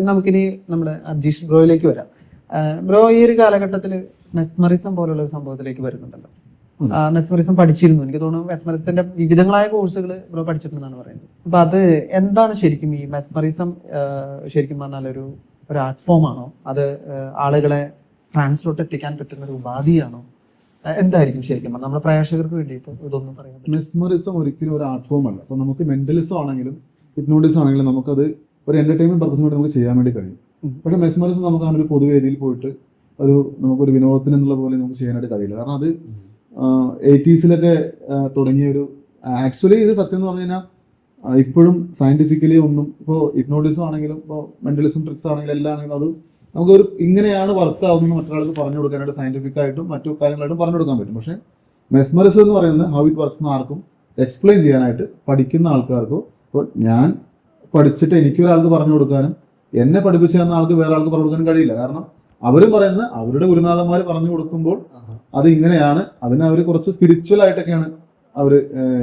നമുക്കിനി നമ്മുടെ അജീഷ് ബ്രോയിലേക്ക് വരാം. ബ്രോ ഈ ഒരു കാലഘട്ടത്തിൽ മെസ്മറിസം പോലുള്ള ഒരു സംഭവത്തിലേക്ക് വരുന്നുണ്ടല്ലോ. മെസ്മറിസം പഠിച്ചിരുന്നു, എനിക്ക് തോന്നുന്നു മെസ്മറിസത്തിന്റെ വിവിധങ്ങളായ കോഴ്സുകൾ ബ്രോ പഠിച്ചിട്ടുണ്ടെന്നാണ് പറയുന്നത്. അപ്പൊ അത് എന്താണ് ശരിക്കും ഈ മെസ്മറിസം? ശരിക്കും പറഞ്ഞാൽ ഒരു ആർട്ട് ഫോം ആണോ, അത് ആളുകളെ ട്രാൻസിലോട്ട് എത്തിക്കാൻ പറ്റുന്ന ഒരു ഉപാധിയാണോ, എന്തായിരിക്കും ശരിക്കും നമ്മുടെ പ്രേക്ഷകർക്ക് വേണ്ടിയിട്ട് ഇതൊന്നും പറയാൻ? മെസ്മറിസം ഒരിക്കലും ഒരു ആർട്ട് ഫോം അല്ല. അപ്പൊ നമുക്ക് മെന്റലിസം ആണെങ്കിലും ഹിപ്നോട്ടിസം ആണെങ്കിലും നമുക്കത് ഒരു എന്റർടൈൻമെന്റ് പർപ്പസിന് വേണ്ടി നമുക്ക് ചെയ്യാൻ വേണ്ടി കഴിയും. പക്ഷെ മെസ്മറിസം നമുക്ക് അങ്ങനെ ഒരു പൊതുവേദിയിൽ പോയിട്ട് നമുക്കൊരു വിനോദത്തിന് എന്നുള്ള പോലെ നമുക്ക് ചെയ്യാനായിട്ട് കഴിയില്ല. കാരണം അത് 80s തുടങ്ങിയ ഒരു ആക്ച്വലി ഇത് സത്യം എന്ന് പറഞ്ഞു കഴിഞ്ഞാൽ ഇപ്പോഴും സയന്റിഫിക്കലി ഒന്നും ഇപ്പോൾ ഹിപ്നോട്ടിസം ആണെങ്കിലും ഇപ്പോൾ മെന്റലിസം ട്രിക്സ് ആണെങ്കിലും എല്ലാം ആണെങ്കിലും അത് നമുക്കൊരു ഇങ്ങനെയാണ് വർക്ക് ആവുന്നത് മറ്റൊരാൾക്ക് പറഞ്ഞു കൊടുക്കാനായിട്ട് സയന്റിഫിക് ആയിട്ടും മറ്റു കാര്യങ്ങളായിട്ടും പറഞ്ഞു കൊടുക്കാൻ പറ്റും. പക്ഷേ മെസ്മറിസം എന്ന് പറയുന്നത് ഹൗ ഇറ്റ് വർക്ക്സ് എന്ന് ആർക്കും എക്സ്പ്ലെയിൻ ചെയ്യാനായിട്ട് പഠിക്കുന്ന ആൾക്കാർക്കോ, ഇപ്പോൾ ഞാൻ പഠിച്ചിട്ട് എനിക്കൊരാൾക്ക് പറഞ്ഞു കൊടുക്കാനും എന്നെ പഠിപ്പിച്ചു തന്ന ആൾക്ക് വേറെ ആൾക്ക് പറഞ്ഞു കൊടുക്കാനും കഴിയില്ല. കാരണം അവരും പറയുന്നത് അവരുടെ ഗുരുനാഥന്മാർ പറഞ്ഞു കൊടുക്കുമ്പോൾ അത് ഇങ്ങനെയാണ്, അതിനെ അവർ കുറച്ച് സ്പിരിച്വൽ ആയിട്ടൊക്കെയാണ് അവർ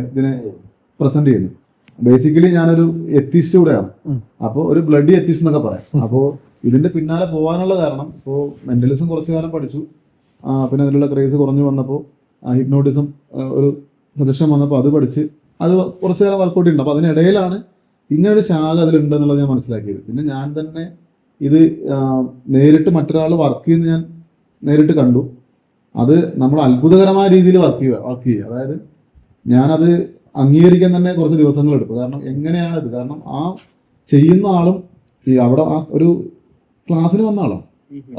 ഇതിനെ പ്രസന്റ് ചെയ്യുന്നത്. ബേസിക്കലി ഞാനൊരു എത്തിസ്റ്റ് കൂടെയാണ്, അപ്പോൾ ഒരു ബ്ലഡി എത്തിസ്റ്റ് എന്നൊക്കെ പറയാം. അപ്പോൾ ഇതിന്റെ പിന്നാലെ പോകാനുള്ള കാരണം ഇപ്പോൾ മെന്റലിസം കുറച്ചു കാലം പഠിച്ചു, പിന്നെ അതിലുള്ള ക്രേസ് കുറഞ്ഞു വന്നപ്പോൾ ഹിപ്നോട്ടിസം ഒരു സജഷൻ വന്നപ്പോൾ അത് പഠിച്ച് അത് കുറച്ചു കാലം വർക്കൗട്ട് ഉണ്ട്. അപ്പോൾ അതിനിടയിലാണ് ഇങ്ങനൊരു ശാഖ അതിലുണ്ട് എന്നുള്ളത് ഞാൻ മനസ്സിലാക്കിയത്. പിന്നെ ഞാൻ തന്നെ ഇത് നേരിട്ട് മറ്റൊരാൾ വർക്ക് ചെയ്യുന്നത് ഞാൻ നേരിട്ട് കണ്ടു. അത് നമ്മൾ അത്ഭുതകരമായ രീതിയിൽ വർക്ക് ചെയ്യുക. അതായത് ഞാനത് അംഗീകരിക്കാൻ തന്നെ കുറച്ച് ദിവസങ്ങളെടുക്കും. കാരണം എങ്ങനെയാണിത്, കാരണം ആ ചെയ്യുന്ന ആളും ഈ അവിടെ ആ ഒരു ക്ലാസ്സിന് വന്ന ആളാണ്,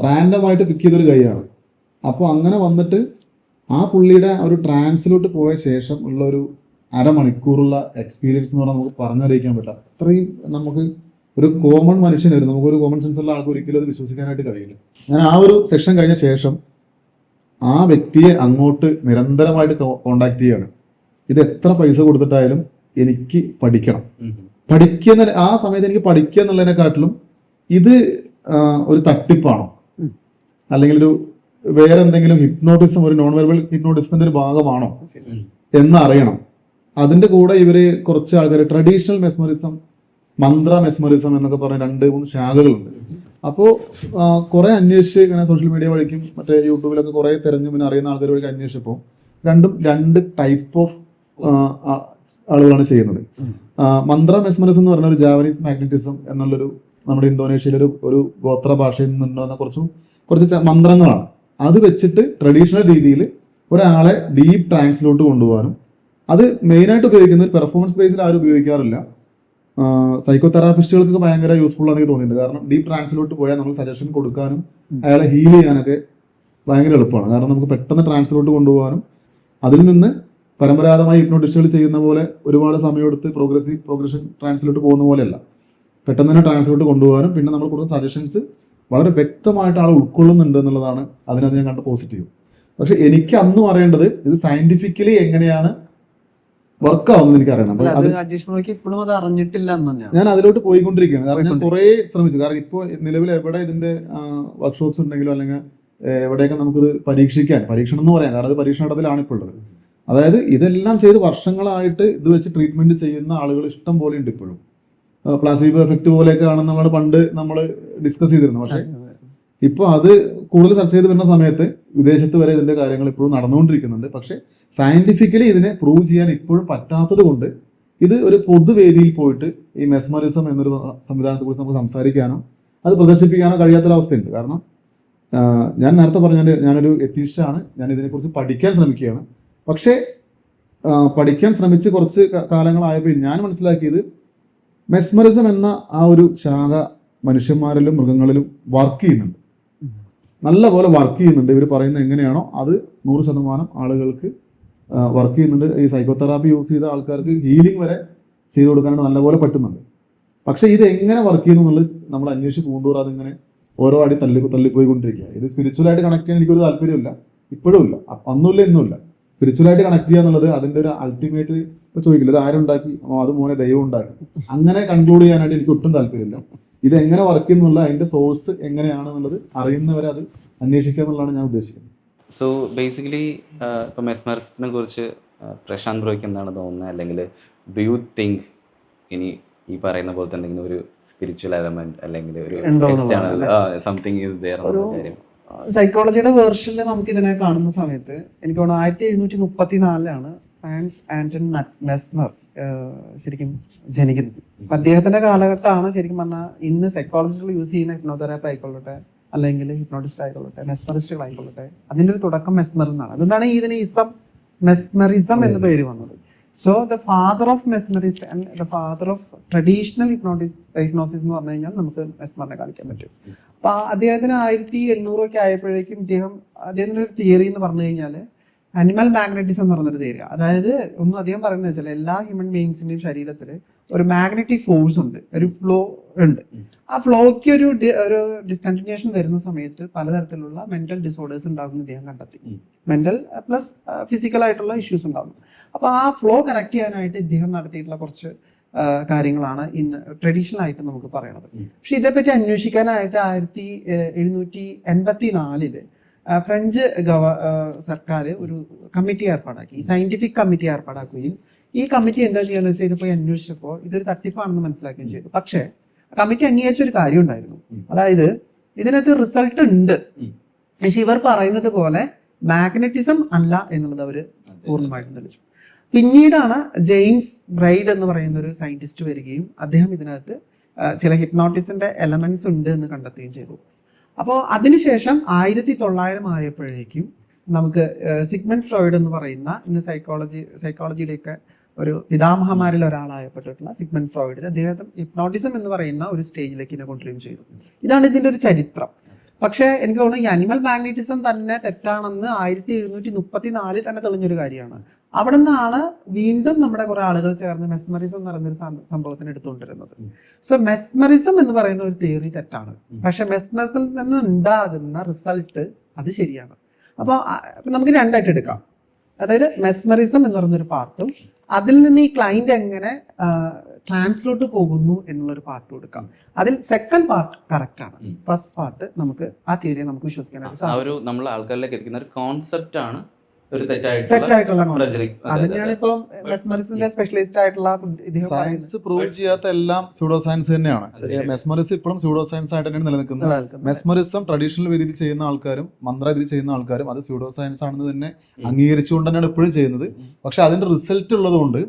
റാൻഡമായിട്ട് പിക്ക് ചെയ്തൊരു കൈയാണ്. അപ്പോൾ അങ്ങനെ വന്നിട്ട് ആ പുള്ളിയുടെ ഒരു ട്രാൻസിലോട്ട് പോയ ശേഷം ഉള്ള ഒരു അരമണിക്കൂറുള്ള എക്സ്പീരിയൻസ് എന്ന് പറഞ്ഞാൽ നമുക്ക് പറഞ്ഞറിയിക്കാൻ പറ്റില്ല. അത്രയും നമുക്ക് ഒരു കോമൺ മനുഷ്യനായിരുന്നു, നമുക്കൊരു കോമൺ സെൻസ് ഉള്ള ആൾക്ക് ഒരിക്കലും അത് വിശ്വസിക്കാനായിട്ട് കഴിയില്ല. ഞാൻ ആ ഒരു സെഷൻ കഴിഞ്ഞ ശേഷം ആ വ്യക്തിയെ അങ്ങോട്ട് നിരന്തരമായിട്ട് കോണ്ടാക്ട് ചെയ്യാണ്. ഇത് എത്ര പൈസ കൊടുത്തിട്ടായാലും എനിക്ക് പഠിക്കുന്ന ആ സമയത്ത് എനിക്ക് പഠിക്കുക എന്നുള്ളതിനെക്കാട്ടിലും ഇത് ഒരു തട്ടിപ്പാണോ അല്ലെങ്കിൽ ഒരു വേറെ എന്തെങ്കിലും ഹിപ്നോട്ടിസം, ഒരു നോൺ വെർബൽ ഹിപ്നോട്ടിസത്തിന്റെ ഒരു ഭാഗമാണോ എന്ന് അറിയണം. അതിന്റെ കൂടെ ഇവര് കുറച്ച് ആൾക്കാർ ട്രഡീഷണൽ മെസ്മറിസം, മന്ത്ര മെസ്മറിസം എന്നൊക്കെ പറഞ്ഞ 2-3 ശാഖകളുണ്ട്. അപ്പോൾ കുറെ അന്വേഷിച്ച് ഇങ്ങനെ സോഷ്യൽ മീഡിയ വഴിക്കും മറ്റേ യൂട്യൂബിലൊക്കെ കുറെ തിരഞ്ഞു പിന്നെ അറിയുന്ന ആൾക്കാർ വഴിക്ക് അന്വേഷിച്ചപ്പോൾ രണ്ട് ടൈപ്പ് ഓഫ് ആളുകളാണ് ചെയ്യുന്നത്. മന്ത്ര മെസ്മറിസം എന്ന് പറഞ്ഞ ഒരു ജാവനീസ് മാഗ്നറ്റിസം എന്നുള്ളൊരു നമ്മുടെ ഇന്തോനേഷ്യയിലൊരു ഒരു ഗോത്ര ഭാഷയിൽ നിന്നുണ്ടാകുന്ന കുറച്ച് മന്ത്രങ്ങളാണ്. അത് വെച്ചിട്ട് ട്രഡീഷണൽ രീതിയിൽ ഒരാളെ ഡീപ്പ് ട്രാൻസിലോട്ട് കൊണ്ടുപോകാനും അത് മെയിനായിട്ട് ഉപയോഗിക്കുന്നത് പെർഫോമൻസ് ബേസിൽ ആരും ഉപയോഗിക്കാറില്ല. സൈക്കോ തെറാപ്പിസ്റ്റുകൾക്ക് ഭയങ്കര യൂസ്ഫുൾ ആണെന്ന് എനിക്ക് തോന്നിയിട്ടുണ്ട്. കാരണം ഡീപ്പ് ട്രാൻസിലോട്ട് പോയാൽ നമുക്ക് സജഷൻ കൊടുക്കാനും അയാളെ ഹീൽ ചെയ്യാനൊക്കെ ഭയങ്കര എളുപ്പമാണ്. കാരണം നമുക്ക് പെട്ടെന്ന് ട്രാൻസിലോട്ട് കൊണ്ടുപോകാനും അതിൽ നിന്ന് പരമ്പരാഗതമായി ഹിപ്നോട്ടിസ്റ്റുകൾ ചെയ്യുന്ന പോലെ ഒരുപാട് സമയമെടുത്ത് പ്രോഗ്രഷൻ ട്രാൻസിലോട്ട് പോകുന്ന പോലെയല്ല, പെട്ടെന്ന് തന്നെ ട്രാൻസിലോട്ട് കൊണ്ടുപോകാനും പിന്നെ നമ്മൾ കൊടുക്കുന്ന സജഷൻസ് വളരെ വ്യക്തമായിട്ട് ആൾ ഉൾക്കൊള്ളുന്നുണ്ട് എന്നുള്ളതാണ് അതിനകത്ത് ഞാൻ കണ്ട പോസിറ്റീവ്. പക്ഷെ എനിക്ക് അന്നും അറിയേണ്ടത് ഇത് സയന്റിഫിക്കലി എങ്ങനെയാണ് വർക്ക് ആവുന്നത് എനിക്ക് അറിയണം. ഞാൻ അതിലോട്ട് പോയിക്കൊണ്ടിരിക്കുകയാണ്. കാരണം ഞാൻ കുറെ ശ്രമിച്ചു. കാരണം ഇപ്പോൾ നിലവിൽ എവിടെ ഇതിന്റെ വർക്ക്ഷോപ്സ് ഉണ്ടെങ്കിലോ അല്ലെങ്കിൽ എവിടെയൊക്കെ നമുക്കിത് പരീക്ഷണം എന്ന് പറയാം, കാരണം അത് പരീക്ഷണത്തിലാണ് ഇപ്പോൾ ഉള്ളത്. അതായത് ഇതെല്ലാം ചെയ്ത് വർഷങ്ങളായിട്ട് ഇത് വെച്ച് ട്രീറ്റ്മെന്റ് ചെയ്യുന്ന ആളുകൾ ഇഷ്ടം പോലെ ഉണ്ട് ഇപ്പോഴും. പ്ലാസിബോ എഫക്ട് പോലെയൊക്കെ ആണെന്ന് പണ്ട് നമ്മൾ ഡിസ്കസ് ചെയ്തിരുന്നു. പക്ഷെ ഇപ്പൊ അത് കൂടുതൽ ചർച്ച ചെയ്ത് വരുന്ന സമയത്ത് വിദേശത്ത് വരെ ഇതിന്റെ കാര്യങ്ങൾ ഇപ്പോഴും നടന്നുകൊണ്ടിരിക്കുന്നുണ്ട്. പക്ഷെ സയന്റിഫിക്കലി ഇതിനെ പ്രൂവ് ചെയ്യാൻ ഇപ്പോഴും പറ്റാത്തത് കൊണ്ട് ഇത് ഒരു പൊതുവേദിയിൽ പോയിട്ട് ഈ മെസ്മറിസം എന്നൊരു സംവിധാനത്തെ കുറിച്ച് നമുക്ക് സംസാരിക്കാനോ അത് പ്രദർശിപ്പിക്കാനോ കഴിയാത്തൊരവസ്ഥയുണ്ട്. കാരണം ഞാൻ നേരത്തെ പറഞ്ഞാൽ ഞാനൊരു എത്തീസ്റ്റാണ്, ഞാൻ ഇതിനെക്കുറിച്ച് പഠിക്കാൻ ശ്രമിക്കുകയാണ്. പക്ഷേ പഠിക്കാൻ ശ്രമിച്ച് കുറച്ച് കാലങ്ങളായപ്പോൾ ഞാൻ മനസ്സിലാക്കിയത് മെസ്മറിസം എന്ന ആ ഒരു ശാഖ മനുഷ്യന്മാരിലും മൃഗങ്ങളിലും വർക്ക് ചെയ്യുന്നുണ്ട്, നല്ല പോലെ വർക്ക് ചെയ്യുന്നുണ്ട്. ഇവർ പറയുന്നത് എങ്ങനെയാണോ അത് 100% ആളുകൾക്ക് വർക്ക് ചെയ്യുന്നുണ്ട്. ഈ സൈക്കോതെറാപ്പി യൂസ് ചെയ്ത ആൾക്കാർക്ക് ഹീലിംഗ് വരെ ചെയ്തു കൊടുക്കാനായിട്ട് നല്ലപോലെ പറ്റുന്നുണ്ട്. പക്ഷെ ഇത് എങ്ങനെ വർക്ക് ചെയ്യുന്നു എന്നുള്ളത് നമ്മൾ അന്വേഷിച്ച് കൊണ്ടുപോകാം. അതിങ്ങനെ ഓരോ അടി തള്ളിപ്പോയിക്കൊണ്ടിരിക്കുക. ഇത് സ്പിരിച്വലായിട്ട് കണക്ട് ചെയ്യാൻ എനിക്കൊരു താല്പര്യമില്ല, ഇപ്പോഴും ഇല്ല, അന്നുമില്ല ഇന്നുമില്ല. സ്പിരിച്വലായിട്ട് കണക്ട് ചെയ്യുക എന്നുള്ളത് അതിൻ്റെ ഒരു അൾട്ടിമേറ്റ് ഇപ്പോൾ ചോദിക്കില്ല ഇത് ആരുണ്ടാക്കി, അത് മോനെ ദൈവം ഉണ്ടാക്കി, അങ്ങനെ കൺക്ലൂഡ് ചെയ്യാനായിട്ട് എനിക്ക് ഒട്ടും താല്പര്യമില്ല. ഇത് എങ്ങനെ വർക്ക് ചെയ്യുന്നുള്ള അതിൻ്റെ സോഴ്സ് എങ്ങനെയാണെന്നുള്ളത് അറിയുന്നവരെ അത് അന്വേഷിക്കുക എന്നുള്ളതാണ് ഞാൻ ഉദ്ദേശിക്കുന്നത്. സോ ബേസിക്കലി ഇപ്പോൾ മെസ്മറിസത്തിനെ കുറിച്ച് പ്രശാന്ത് ബ്രോയ്ക്ക് എന്താണ് തോന്നുന്നത്, അല്ലെങ്കിൽ ഡു യു തിങ്ക് ഇനി ഈ പറയുന്ന പോലത്തെ എന്തെങ്കിലും ഒരു സ്പിരിച്വൽ എലമെന്റ് അല്ലെങ്കിൽ ഒരു ഉണ്ടോ എക്സ്റ്റേണൽ സംതിങ് ഈസ് ദെയർ എന്നുള്ള കാര്യം. സൈക്കോളജിയുടെ വേർഷനിൽ നമുക്ക് ഇതിനെ കാണുന്ന സമയത്ത് എനിക്ക് തോന്നുന്നു 1734 ഫ്രാൻസ് ആന്റൺ മെസ്മർ ശരിക്കും ജനിക്കുന്നത്. അപ്പൊ അദ്ദേഹത്തിന്റെ കാലഘട്ടമാണ് ശരിക്കും പറഞ്ഞാൽ ഇന്ന് സൈക്കോളജിസ്റ്റുകൾ യൂസ് ചെയ്യുന്ന ഹിപ്നോതെറാപ്പി ആയിക്കൊള്ളട്ടെ, അല്ലെങ്കിൽ ഹിപ്നോട്ടിസ്റ്റ് ആയിക്കൊള്ളട്ടെ, മെസ്മറിസ്റ്റുകൾ ആയിക്കൊള്ളട്ടെ, അതിന്റെ ഒരു തുടക്കം മെസ്മർ എന്നാണ്. അതുകൊണ്ടാണ് ഇതിന് മെസ്മറിസം എന്ന് പേര് വന്നത്. So the father of mesmerist and the father of traditional hypnosis എന്ന് പറഞ്ഞു കഴിഞ്ഞാൽ നമുക്ക് മെസ്മറിനെ കാണിക്കാൻ പറ്റും. അപ്പൊ അദ്ദേഹത്തിന് 1800 ആയപ്പോഴേക്കും അദ്ദേഹത്തിന്റെ ഒരു തിയറി എന്ന് പറഞ്ഞു കഴിഞ്ഞാൽ അനിമൽ മാഗ്നറ്റിസം എന്ന് പറഞ്ഞൊരു തിയറി. അതായത് ഒന്നും അദ്ദേഹം പറയുന്നത് വെച്ചാൽ എല്ലാ ഹ്യൂമൻ ബീയിങ്സിന്റെയും ശരീരത്തിൽ ഒരു മാഗ്നറ്റിക് ഫോഴ്സ് ഉണ്ട്, ഒരു ഫ്ലോ ഉണ്ട്. ആ ഫ്ലോയ്ക്ക് ഒരു ഡിസ്കണ്ടിന്യൂഷൻ വരുന്ന സമയത്ത് പലതരത്തിലുള്ള മെന്റൽ ഡിസോർഡേഴ്സ് ഉണ്ടാകുന്ന അദ്ദേഹം കണ്ടെത്തി. മെന്റൽ പ്ലസ് ഫിസിക്കൽ ആയിട്ടുള്ള ഇഷ്യൂസ് ഉണ്ടാകുന്നു. അപ്പൊ ആ ഫ്ലോ കറക്റ്റ് ചെയ്യാനായിട്ട് ഇദ്ദേഹം നടത്തിയിട്ടുള്ള കുറച്ച് കാര്യങ്ങളാണ് ഇന്ന് ട്രഡീഷണൽ ആയിട്ട് നമുക്ക് പറയണത്. പക്ഷെ ഇതേപ്പറ്റി അന്വേഷിക്കാനായിട്ട് 1784 ഫ്രഞ്ച് സർക്കാർ ഒരു കമ്മിറ്റി ഏർപ്പാടാക്കി, സയന്റിഫിക് കമ്മിറ്റി ഏർപ്പാടാക്കുകയും ഈ കമ്മിറ്റി എന്താ ചെയ്യാന്ന് വെച്ചാൽ ഇത് പോയി അന്വേഷിച്ചപ്പോൾ ഇതൊരു തട്ടിപ്പാണെന്ന് മനസ്സിലാക്കുകയും ചെയ്തു. പക്ഷേ കമ്മിറ്റി അംഗീകരിച്ച ഒരു കാര്യം ഉണ്ടായിരുന്നു. അതായത് ഇതിനകത്ത് റിസൾട്ട് ഉണ്ട്, പക്ഷെ ഇവർ പറയുന്നത് പോലെ മാഗ്നറ്റിസം അല്ല എന്നുള്ളത് അവർ പൂർണ്ണമായിട്ടും തെളിച്ചു. പിന്നീടാണ് ജെയിംസ് ബ്രൈഡ് എന്ന് പറയുന്ന ഒരു സയന്റിസ്റ്റ് വരികയും അദ്ദേഹം ഇതിനകത്ത് ചില ഹിപ്നോട്ടിസിന്റെ എലമെന്റ്സ് ഉണ്ട് എന്ന് കണ്ടെത്തുകയും ചെയ്തു. അപ്പോൾ അതിനുശേഷം 1900 ആയപ്പോഴേക്കും നമുക്ക് സിഗ്മണ്ട് ഫ്രോയിഡ് എന്ന് പറയുന്ന ഇന്ന് സൈക്കോളജിയുടെയൊക്കെ ഒരു പിതാമഹന്മാരിൽ ഒരാളായപ്പെട്ടിട്ടുള്ള സിഗ്മണ്ട് ഫ്രോയിഡ് അദ്ദേഹം ഹിപ്നോട്ടിസം എന്ന് പറയുന്ന ഒരു സ്റ്റേജിലേക്ക് ഇതിനെ കൊണ്ടുവരികയും ചെയ്തു. ഇതാണ് ഇതിന്റെ ഒരു ചരിത്രം. പക്ഷേ എനിക്ക് തോന്നുന്നു ഈ അനിമൽ മാഗ്നറ്റിസം തന്നെ തെറ്റാണെന്ന് 1734 തന്നെ തെളിഞ്ഞൊരു കാര്യമാണ്. അവിടെ നിന്നാണ് വീണ്ടും നമ്മുടെ കുറെ ആളുകൾ ചേർന്ന് മെസ്മറിസം എന്ന് പറയുന്ന ഒരു സംഭവത്തിന് എടുത്തുകൊണ്ടിരുന്നത്. സോ മെസ്മറിസം എന്ന് പറയുന്ന ഒരു തിയറി തെറ്റാണ്, പക്ഷെ മെസ്മറിസം നിന്ന് ഉണ്ടാകുന്ന റിസൾട്ട് അത് ശരിയാണ്. അപ്പോൾ നമുക്ക് രണ്ടായിട്ട് എടുക്കാം. അതായത് മെസ്മറിസം എന്ന് പറയുന്നൊരു പാർട്ടും അതിൽ നിന്ന് ഈ ക്ലൈന്റ് എങ്ങനെ ട്രാൻസ്ലോട്ട് പോകുന്നു എന്നുള്ളൊരു പാർട്ടും എടുക്കാം. അതിൽ സെക്കൻഡ് പാർട്ട് കറക്റ്റ് ആണ്. ഫസ്റ്റ് പാർട്ട് നമുക്ക് ആ തിയറിയെ നമുക്ക് വിശ്വസിക്കാനായിട്ട് സാധിക്കും. നമ്മൾ ആൾക്കാരിലേക്ക് എത്തിക്കുന്ന ഒരു കോൺസെപ്റ്റ് ആണ് ഒരു തെറ്റായിട്ടുള്ള അതിനാണ് ഇപ്പൊ മെസ്മറിസത്തിന്റെ സ്പെഷ്യലിസ്റ്റ് ആയിട്ടുള്ള സയൻസ് പ്രൂവ് ചെയ്യാത്ത എല്ലാം സ്യൂഡോ സയൻസ് തന്നെയാണ്. മെസ്മറിസം ഇപ്പോഴും സ്യൂഡോ സയൻസ് ആയിട്ട് തന്നെയാണ് നിലനിൽക്കുന്നത്. മെസ്മറിസം ട്രഡീഷണൽ രീതിയിൽ ചെയ്യുന്ന ആൾക്കാരും മന്ത്ര രീതിയിൽ ചെയ്യുന്ന ആൾക്കാരും അത് സ്യൂഡോ സയൻസ് ആണെന്ന് തന്നെ അംഗീകരിച്ചുകൊണ്ട് തന്നെയാണ് ഇപ്പോഴും ചെയ്യുന്നത്. പക്ഷെ അതിന്റെ റിസൾട്ട് ഉള്ളതുകൊണ്ട്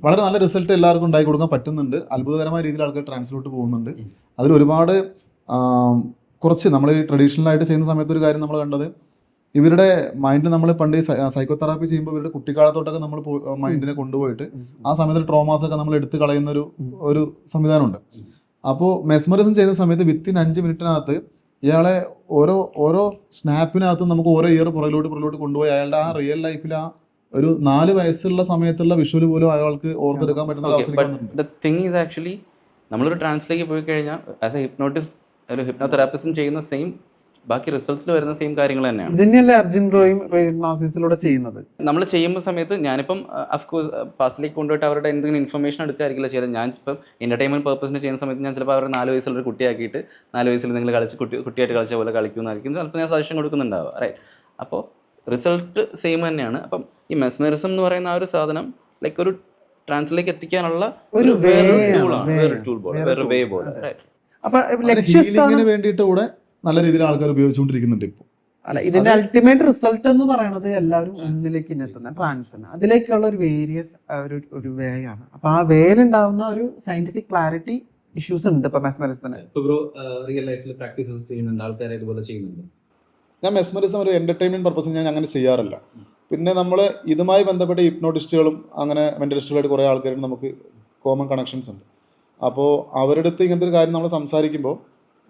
വളരെ നല്ല റിസൾട്ട് എല്ലാവർക്കും ഉണ്ടാക്കി കൊടുക്കാൻ പറ്റുന്നുണ്ട്. അത്ഭുതകരമായ രീതിയിൽ ആൾക്കാർ ട്രാൻസ്ലോട്ട് പോകുന്നുണ്ട്. അതിൽ ഒരുപാട് കുറച്ച് നമ്മൾ ഈ ട്രഡീഷണൽ ആയിട്ട് ചെയ്യുന്ന സമയത്ത് ഒരു കാര്യം നമ്മൾ കണ്ടത്, ഇവരുടെ മൈൻഡ് നമ്മൾ പണ്ട് സൈക്കോ തെറാപ്പി ചെയ്യുമ്പോൾ ഇവരുടെ കുട്ടിക്കാലത്തോട്ടൊക്കെ നമ്മൾ മൈൻഡിനെ കൊണ്ടുപോയിട്ട് ആ സമയത്ത് ട്രോമാസ് ഒക്കെ നമ്മൾ എടുത്ത് കളയുന്ന ഒരു സംവിധാനമുണ്ട്. അപ്പോൾ മെസ്മറിസം ചെയ്യുന്ന സമയത്ത് വിത്തിൻ 5 മിനിറ്റിനകത്ത് ഇയാളെ ഓരോ സ്നാപ്പിനകത്തും നമുക്ക് ഓരോ ഇയർ പുറകിലോട്ട് കൊണ്ടുപോയി അയാളുടെ ആ റിയൽ ലൈഫിൽ ആ ഒരു 4 വയസ്സുള്ള സമയത്തുള്ള വിഷ്വൽ പോലും അയാൾക്ക് ഓർത്തെടുക്കാൻ പറ്റുന്ന ആക്ച്വലി നമ്മളൊരു ട്രാൻസിലേക്ക് പോയി കഴിഞ്ഞാൽ ആസ് എ ഒരു ഹിപ്നോതെറാപ്പിസ്റ്റും ചെയ്യുന്ന സെയിം ബാക്കി റിസൾട്ട്സിൽ വരുന്ന സെയിം കാര്യങ്ങൾ തന്നെയാണ്. ഇതിനെയല്ലേ അർജുൻ റോയും ഹിപ്നോസിസിലൂടെ ചെയ്യുന്നത്. നമ്മൾ ചെയ്യുമ്പോൾ സമയത്ത് ഞാനിപ്പം അഫ്കോഴ്സ് പാസ്റ്റിലേക്ക് കൊണ്ടുപോയിട്ട് അവരുടെ എന്തെങ്കിലും ഇൻഫർമേഷൻ എടുക്കാതിരിക്കില്ല ചെയ്തത്. ഞാൻ ഇപ്പം എൻ്റർടൈൻമെൻറ്റ് പർപ്പസിന് ചെയ്യുന്ന സമയത്ത് ഞാൻ ചിലപ്പോൾ അവരുടെ 4 വയസ്സുള്ളൊരു കുട്ടിയാക്കിയിട്ട് 4 വയസ്സിൽ നിങ്ങൾ കുട്ടിയായിട്ട് കളിച്ച പോലെ കളിക്കുമെന്നായിരിക്കും ചിലപ്പോൾ ഞാൻ സജഷൻ കൊടുക്കുന്നുണ്ടാവുക. റൈറ്റ്. അപ്പോൾ റിസൾട്ട് സെയിം തന്നെയാണ്. അപ്പം ഈ മെസ്മറിസം എന്ന് പറയുന്ന ആ ഒരു സാധനം ലൈക്ക് ഒരു ട്രാൻസിലേക്ക് എത്തിക്കാനുള്ള ഒരു വേറൊരു ടൂളാണ്, വേറൊരു വേ പോലെ. ഹീലിംഗിന് വേണ്ടിയിട്ട് കൂടെ നല്ല രീതിയിൽ ആൾക്കാർ ഉപയോഗിച്ചുകൊണ്ടിരിക്കുന്നുണ്ട് ഇപ്പോൾ. അല്ല, ഇതിന്റെ അൾട്ടിമേറ്റ് റിസൾട്ട് എന്ന് പറയുന്നത് എല്ലാവരും ഒന്നിലേക്ക് എത്തുന്ന ട്രാൻസിന് അതിലേക്കുള്ള ഒരു വേരിയസ് ഒരു വേ ആണ്. അപ്പൊ ആ വേയിലുണ്ടാവുന്ന ഒരു സയന്റിഫിക് ക്ലാരിറ്റി ഇഷ്യൂസ് ഉണ്ട് ഇപ്പൊ മെസ്മറിസത്തിന്. റിയൽ ലൈഫിൽ പ്രാക്ടീസസ് ചെയ്യുന്നുണ്ട്, ആൾക്കാരെ ഇതുപോലെ ചെയ്യുന്നുണ്ട്. ഞാൻ മെസ്മറിസം ഒരു എന്റർടൈൻമെന്റ് പർപ്പസിന് ഞാൻ അങ്ങനെ ചെയ്യാറില്ല. പിന്നെ നമ്മൾ ഇതുമായി ബന്ധപ്പെട്ട ഹിപ്നോട്ടിസ്റ്റുകളും അങ്ങനെ മെന്റലിസ്റ്റുകളായിട്ട് കുറേ ആൾക്കാരും നമുക്ക് കോമൺ കണക്ഷൻസ് ഉണ്ട്. അപ്പോൾ അവരുടെ അടുത്ത് ഇങ്ങനത്തെ ഒരു കാര്യം നമ്മൾ സംസാരിക്കുമ്പോൾ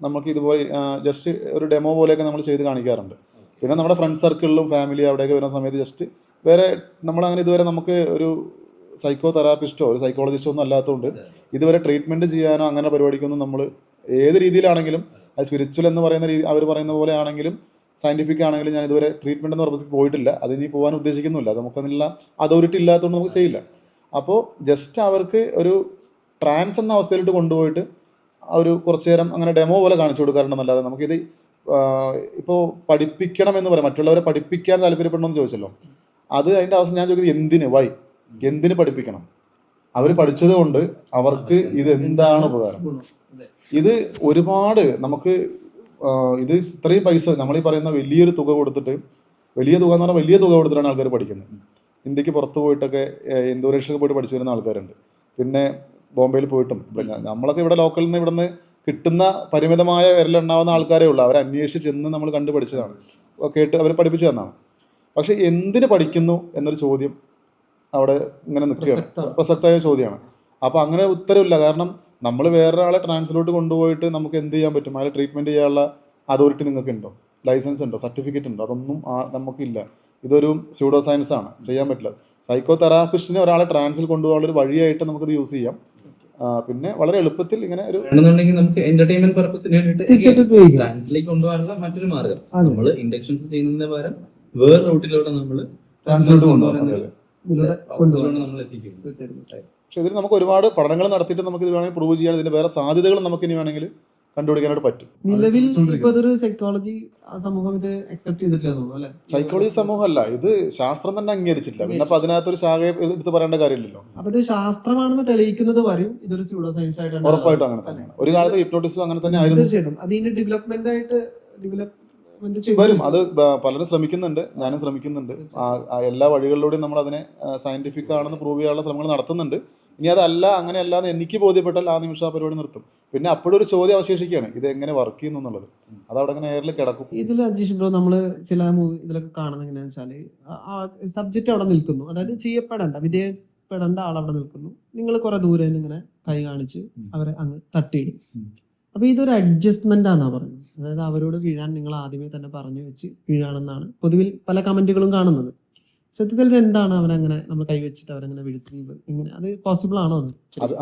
നമുക്ക് ഇതുപോലെ ജസ്റ്റ് ഒരു ഡെമോ പോലെയൊക്കെ നമ്മൾ ചെയ്ത് കാണിക്കാറുണ്ട്. പിന്നെ നമ്മുടെ ഫ്രണ്ട് സർക്കിളിലും ഫാമിലി അവിടെയൊക്കെ വരുന്ന സമയത്ത് ജസ്റ്റ് വേറെ നമ്മളങ്ങനെ ഇതുവരെ നമുക്ക് ഒരു സൈക്കോ തെറാപ്പിസ്റ്റോ ഒരു സൈക്കോളജിസ്റ്റോ ഒന്നും അല്ലാത്തതുകൊണ്ട് ഇതുവരെ ട്രീറ്റ്മെൻറ്റ് ചെയ്യാനോ അങ്ങനെ പരിപാടിക്കൊന്നും നമ്മൾ ഏത് രീതിയിലാണെങ്കിലും അത് സ്പിരിച്വൽ എന്ന് പറയുന്ന രീതി അവർ പറയുന്ന പോലെ ആണെങ്കിലും സയൻറ്റിഫിക് ആണെങ്കിലും ഞാൻ ഇതുവരെ ട്രീറ്റ്മെൻറ്റ് എന്ന പർപ്പസിൽ പോയിട്ടില്ല. അതിനി പോകാൻ ഉദ്ദേശിക്കുന്നില്ല. നമുക്കതിനുള്ള അതോറിറ്റി ഇല്ലാത്തതുകൊണ്ട് നമുക്ക് ചെയ്യില്ല. അപ്പോൾ ജസ്റ്റ് അവർക്ക് ഒരു ട്രാൻസ് എന്ന അവസ്ഥയിലോട്ട് കൊണ്ടുപോയിട്ട് ഒരു കുറച്ച് നേരം അങ്ങനെ ഡെമോ പോലെ കാണിച്ചു കൊടുക്കാറുണ്ടെന്നല്ലാതെ നമുക്കിത് ഇപ്പോൾ പഠിപ്പിക്കണം എന്ന് പറയാം, മറ്റുള്ളവരെ പഠിപ്പിക്കാൻ താല്പര്യപ്പെടണമെന്ന് ചോദിച്ചല്ലോ. അത് അതിൻ്റെ അവസ്ഥ ഞാൻ ചോദിക്കുന്നത് എന്തിന് പഠിപ്പിക്കണം? അവർ പഠിച്ചത് കൊണ്ട് അവർക്ക് ഇത് എന്താണ് ഉപകാരം. ഇത് ഒരുപാട് നമുക്ക് ഇത് ഇത്രയും പൈസ നമ്മൾ ഈ പറയുന്ന വലിയൊരു തുക കൊടുത്തിട്ട്, വലിയ തുക എന്ന് പറഞ്ഞാൽ വലിയ തുക കൊടുത്തിട്ടാണ് ആൾക്കാർ പഠിക്കുന്നത്. ഇന്ത്യക്ക് പുറത്ത് പോയിട്ടൊക്കെ ഇന്തോനേഷ്യയിൽ പോയിട്ട് പഠിച്ചു വരുന്ന ആൾക്കാരുണ്ട്. പിന്നെ ബോംബെയിൽ പോയിട്ടും നമ്മളൊക്കെ ഇവിടെ ലോക്കലിൽ നിന്ന് ഇവിടുന്ന് കിട്ടുന്ന പരിമിതമായ വിരലുണ്ടാവുന്ന ആൾക്കാരേ ഉള്ളൂ. അവർ അന്വേഷിച്ച് ചെന്ന് നമ്മൾ കണ്ടു പഠിച്ചതാണ്, കേട്ട് അവർ പഠിപ്പിച്ചു തന്നാണ്. പക്ഷെ എന്തിന് പഠിക്കുന്നു എന്നൊരു ചോദ്യം അവിടെ ഇങ്ങനെ നിൽക്കുകയാണ്, പ്രസക്തമായ ചോദ്യമാണ്. അപ്പോൾ അങ്ങനെ ഉത്തരവില്ല. കാരണം നമ്മൾ വേറൊരാളെ ട്രാൻസ്ലോട്ട് കൊണ്ടുപോയിട്ട് നമുക്ക് എന്ത് ചെയ്യാൻ പറ്റും? അയാളെ ട്രീറ്റ്മെൻറ്റ് ചെയ്യാനുള്ള അതോറിറ്റി നിങ്ങൾക്ക് ഉണ്ടോ? ലൈസൻസ് ഉണ്ടോ? സർട്ടിഫിക്കറ്റ് ഉണ്ടോ? അതൊന്നും നമുക്കില്ല. ഇതൊരു സ്യൂഡോ സയൻസ് ആണ്, ചെയ്യാൻ പറ്റില്ല. സൈക്കോ തെറാപ്പിസ്റ്റിനെ ഒരാളെ ട്രാൻസിൽ കൊണ്ടുപോകാനുള്ള ഒരു വഴിയായിട്ട് നമുക്കത് യൂസ് ചെയ്യാം. പിന്നെ വളരെ എളുപ്പത്തിൽ ഇങ്ങനെ ഒരു നമുക്ക് എന്റർടൈൻമെന്റ് പർപ്പസിന് വേണ്ടിയിട്ട് ട്രാൻസിലേക്ക് കൊണ്ടുപോകാനുള്ള മറ്റൊരു മാർഗം. നമ്മൾ ഇൻഡക്ഷൻസ് ചെയ്യുന്നതിന് പകരം വേറെ റൂട്ടിലൂടെ നമ്മൾ ട്രാൻസ്ലോട്ട് കൊണ്ടുപോകാം. നമ്മൾ എത്തിക്കും. പക്ഷെ ഇതിൽ നമുക്ക് ഒരുപാട് പഠനങ്ങൾ നടത്തിയിട്ട് നമുക്ക് ഇത് വേണമെങ്കിൽ പ്രൂവ് ചെയ്യാൻ, ഇതിന്റെ വേറെ സാധ്യതകൾ നമുക്ക് ഇനി വേണമെങ്കിൽ കണ്ടുപിടിക്കാനായിട്ട് പറ്റും. നിലവിൽ ഇപ്പൊ ഇതൊരു സൈക്കോളജി സമൂഹം ഇത് അക്സെപ്റ്റ് ചെയ്തിട്ടില്ല. സൈക്കോളജി സമൂഹമല്ല, ഇത് ശാസ്ത്രം തന്നെ അംഗീകരിച്ചിട്ടില്ല. പിന്നെ അപ്പൊ അതിനകത്തൊരു ശാഖയെ എടുത്ത് പറയേണ്ട കാര്യമില്ലല്ലോ. അപ്പൊ ഇത് ശാസ്ത്രമാണെന്ന് തെളിയിക്കുന്നത് പറയും ഇതൊരു സ്യൂഡോ സയൻസ് ആയിട്ടാണ്. ഉറപ്പായിട്ടും അങ്ങനെ തന്നെയാണ്. ഒരു കാലത്ത് ഹിപ്നോട്ടിസം അങ്ങനെ തന്നെ ആയിരുന്നു. തീർച്ചയായിട്ടും അതിന് ഡെവലപ്മെന്റ് ആയിട്ട് വരും. അത് പലരും ശ്രമിക്കുന്നുണ്ട്, ഞാനും ശ്രമിക്കുന്നുണ്ട്. എല്ലാ വഴികളിലൂടെയും നമ്മൾ അതിനെ സയന്റിഫിക് ആണെന്ന് പ്രൂവ് ചെയ്യാനുള്ള ശ്രമങ്ങൾ നടത്തുന്നുണ്ട്. ഇനി അതല്ല, അങ്ങനെയല്ല എന്ന് എനിക്ക് ബോധ്യപ്പെട്ടാൽ ആ നിമിഷം ആ പരിപാടി നിർത്തും. പിന്നെ അപ്പോഴൊരു ചോദ്യം അവശേഷിക്കുകയാണ്, ഇത് എങ്ങനെ വർക്ക് ചെയ്യുന്നു എന്നുള്ളത്. അത് അവിടെ അങ്ങനെ എയറിൽ കിടക്കും. ഇതിൽ അജീഷ് ബ്രോ നമ്മള് ചില മൂവി ഇതിലൊക്കെ കാണുന്നത് എങ്ങനെയാണെന്ന് വെച്ചാല് സബ്ജക്റ്റ് അവിടെ നിൽക്കുന്നു, അതായത് ചെയ്യപ്പെടേണ്ട വിധേയപ്പെടേണ്ട ആളവിടെ നിൽക്കുന്നു. നിങ്ങൾ കുറെ ദൂരെ നിന്ന് ഇങ്ങനെ കൈ കാണിച്ച് അവരെ അങ്ങ് തട്ടിയിടും. അപ്പൊ ഇതൊരു അഡ്ജസ്റ്റ്മെന്റ് ആണെന്നാ പറയുന്നത്. അതായത് അവരോട് വീഴാൻ നിങ്ങൾ ആദ്യമേ തന്നെ പറഞ്ഞു വെച്ച് വീഴാണെന്നാണ് പൊതുവിൽ പല കമന്റുകളും കാണുന്നത്. സത്യത്തിൽ ഇത് എന്താണ് അവരങ്ങനെ നമ്മൾ കൈവച്ചിട്ട് അവരങ്ങനെ വീഴ്ത്തുന്നത്? ഇങ്ങനെ അത് പോസിബിൾ ആണോ?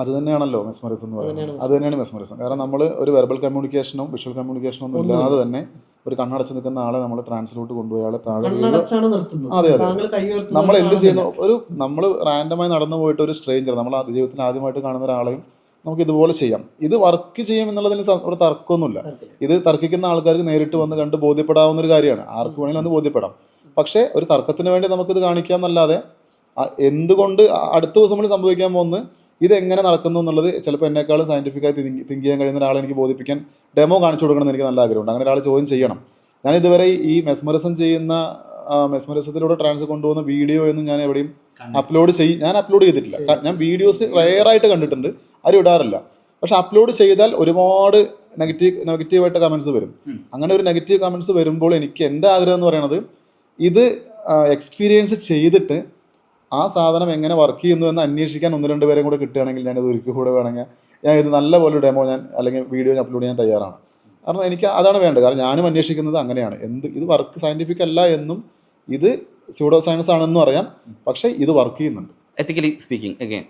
അത് തന്നെയാണല്ലോ മെസ്മറിസം എന്ന് പറയുന്നത്. അത് തന്നെയാണ് മെസ്മറിസം. കാരണം നമ്മൾ ഒരു വെർബൽ കമ്മ്യൂണിക്കേഷനോ വിഷ്വൽ കമ്മ്യൂണിക്കേഷനോ ഒന്നും ഇല്ലാതെ തന്നെ ഒരു കണ്ണടച്ച് നിൽക്കുന്ന ആളെ നമ്മൾ ട്രാൻസ്ലോട്ട് കൊണ്ടുപോയി ആളെ താഴെ. അതെ അതെ. നമ്മൾ എന്ത് ചെയ്യുന്നു, നമ്മൾ റാൻഡമായി നടന്നു പോയിട്ട് ഒരു സ്ട്രേഞ്ചർ, നമ്മൾ ജീവിതത്തിൽ ആദ്യമായിട്ട് കാണുന്ന ഒരാളെയും നമുക്ക് ഇതുപോലെ ചെയ്യാം. ഇത് വർക്ക് ചെയ്യും എന്നുള്ളതിന് ഒരു തർക്കമൊന്നുമില്ല. ഇത് തർക്കിക്കുന്ന ആൾക്കാർക്ക് നേരിട്ട് വന്ന് കണ്ട് ബോധ്യപ്പെടാവുന്ന ഒരു കാര്യമാണ്. ആർക്ക് വേണമെങ്കിലും വന്ന് ബോധ്യപ്പെടാം. പക്ഷേ ഒരു തർക്കത്തിന് വേണ്ടി നമുക്കിത് കാണിക്കാമെന്നല്ലാതെ എന്തുകൊണ്ട് അടുത്ത ദിവസങ്ങളിൽ സംഭവിക്കാൻ പോകുന്നത്, ഇതെങ്ങനെ നടക്കുന്നു എന്നുള്ളത് ചിലപ്പോൾ എന്നെക്കാളും സയൻറ്റിഫിക്കായി തിങ്ക് ചെയ്യാൻ കഴിയുന്ന ഒരാളെ എനിക്ക് ബോധിപ്പിക്കാൻ ഡെമോ കാണിച്ചു കൊടുക്കണമെന്ന് എനിക്ക് നല്ല ആഗ്രഹമുണ്ട്. അങ്ങനെ ഒരാൾ ചോദ്യം ചെയ്യണം. ഞാൻ ഇതുവരെ ഈ മെസ്മറിസം ചെയ്യുന്ന മെസ്മറിസത്തിലൂടെ ട്രാൻസ് കൊണ്ടുപോകുന്ന വീഡിയോ ഒന്നും ഞാൻ എവിടെയും ഞാൻ അപ്ലോഡ് ചെയ്തിട്ടില്ല. ഞാൻ വീഡിയോസ് റെയറായിട്ട് കണ്ടിട്ടുണ്ട്, ആരും ഇടാറില്ല. പക്ഷെ അപ്ലോഡ് ചെയ്താൽ ഒരുപാട് നെഗറ്റീവായിട്ട് കമൻസ് വരും. അങ്ങനെ ഒരു നെഗറ്റീവ് കമൻസ് വരുമ്പോൾ എനിക്ക് എൻ്റെ ആഗ്രഹം എന്ന് പറയുന്നത്, ഇത് എക്സ്പീരിയൻസ് ചെയ്തിട്ട് ആ സാധനം എങ്ങനെ വർക്ക് ചെയ്യുന്നു എന്ന് അന്വേഷിക്കാൻ 1-2 പേരെ കൂടെ കിട്ടുകയാണെങ്കിൽ ഞാനിത് ഒരിക്കൽ കൂടെ വേണമെങ്കിൽ ഞാൻ ഇത് നല്ലപോലെ ഡെമോ അല്ലെങ്കിൽ വീഡിയോ അപ്ലോഡ് ചെയ്യാൻ തയ്യാറാണ്. കാരണം എനിക്ക് അതാണ് വേണ്ടത്. കാരണം ഞാനും അന്വേഷിക്കുന്നത് അങ്ങനെയാണ്. ഇത് വർക്ക് സയൻറ്റിഫിക് അല്ല എന്നും ഇത് സ്യൂഡോ സയൻസ് ആണെന്നും അറിയാം, പക്ഷേ ഇത് വർക്ക് ചെയ്യുന്നുണ്ട്. എത്തിക്കലി സ്പീക്കിംഗ് അഗെയിൻ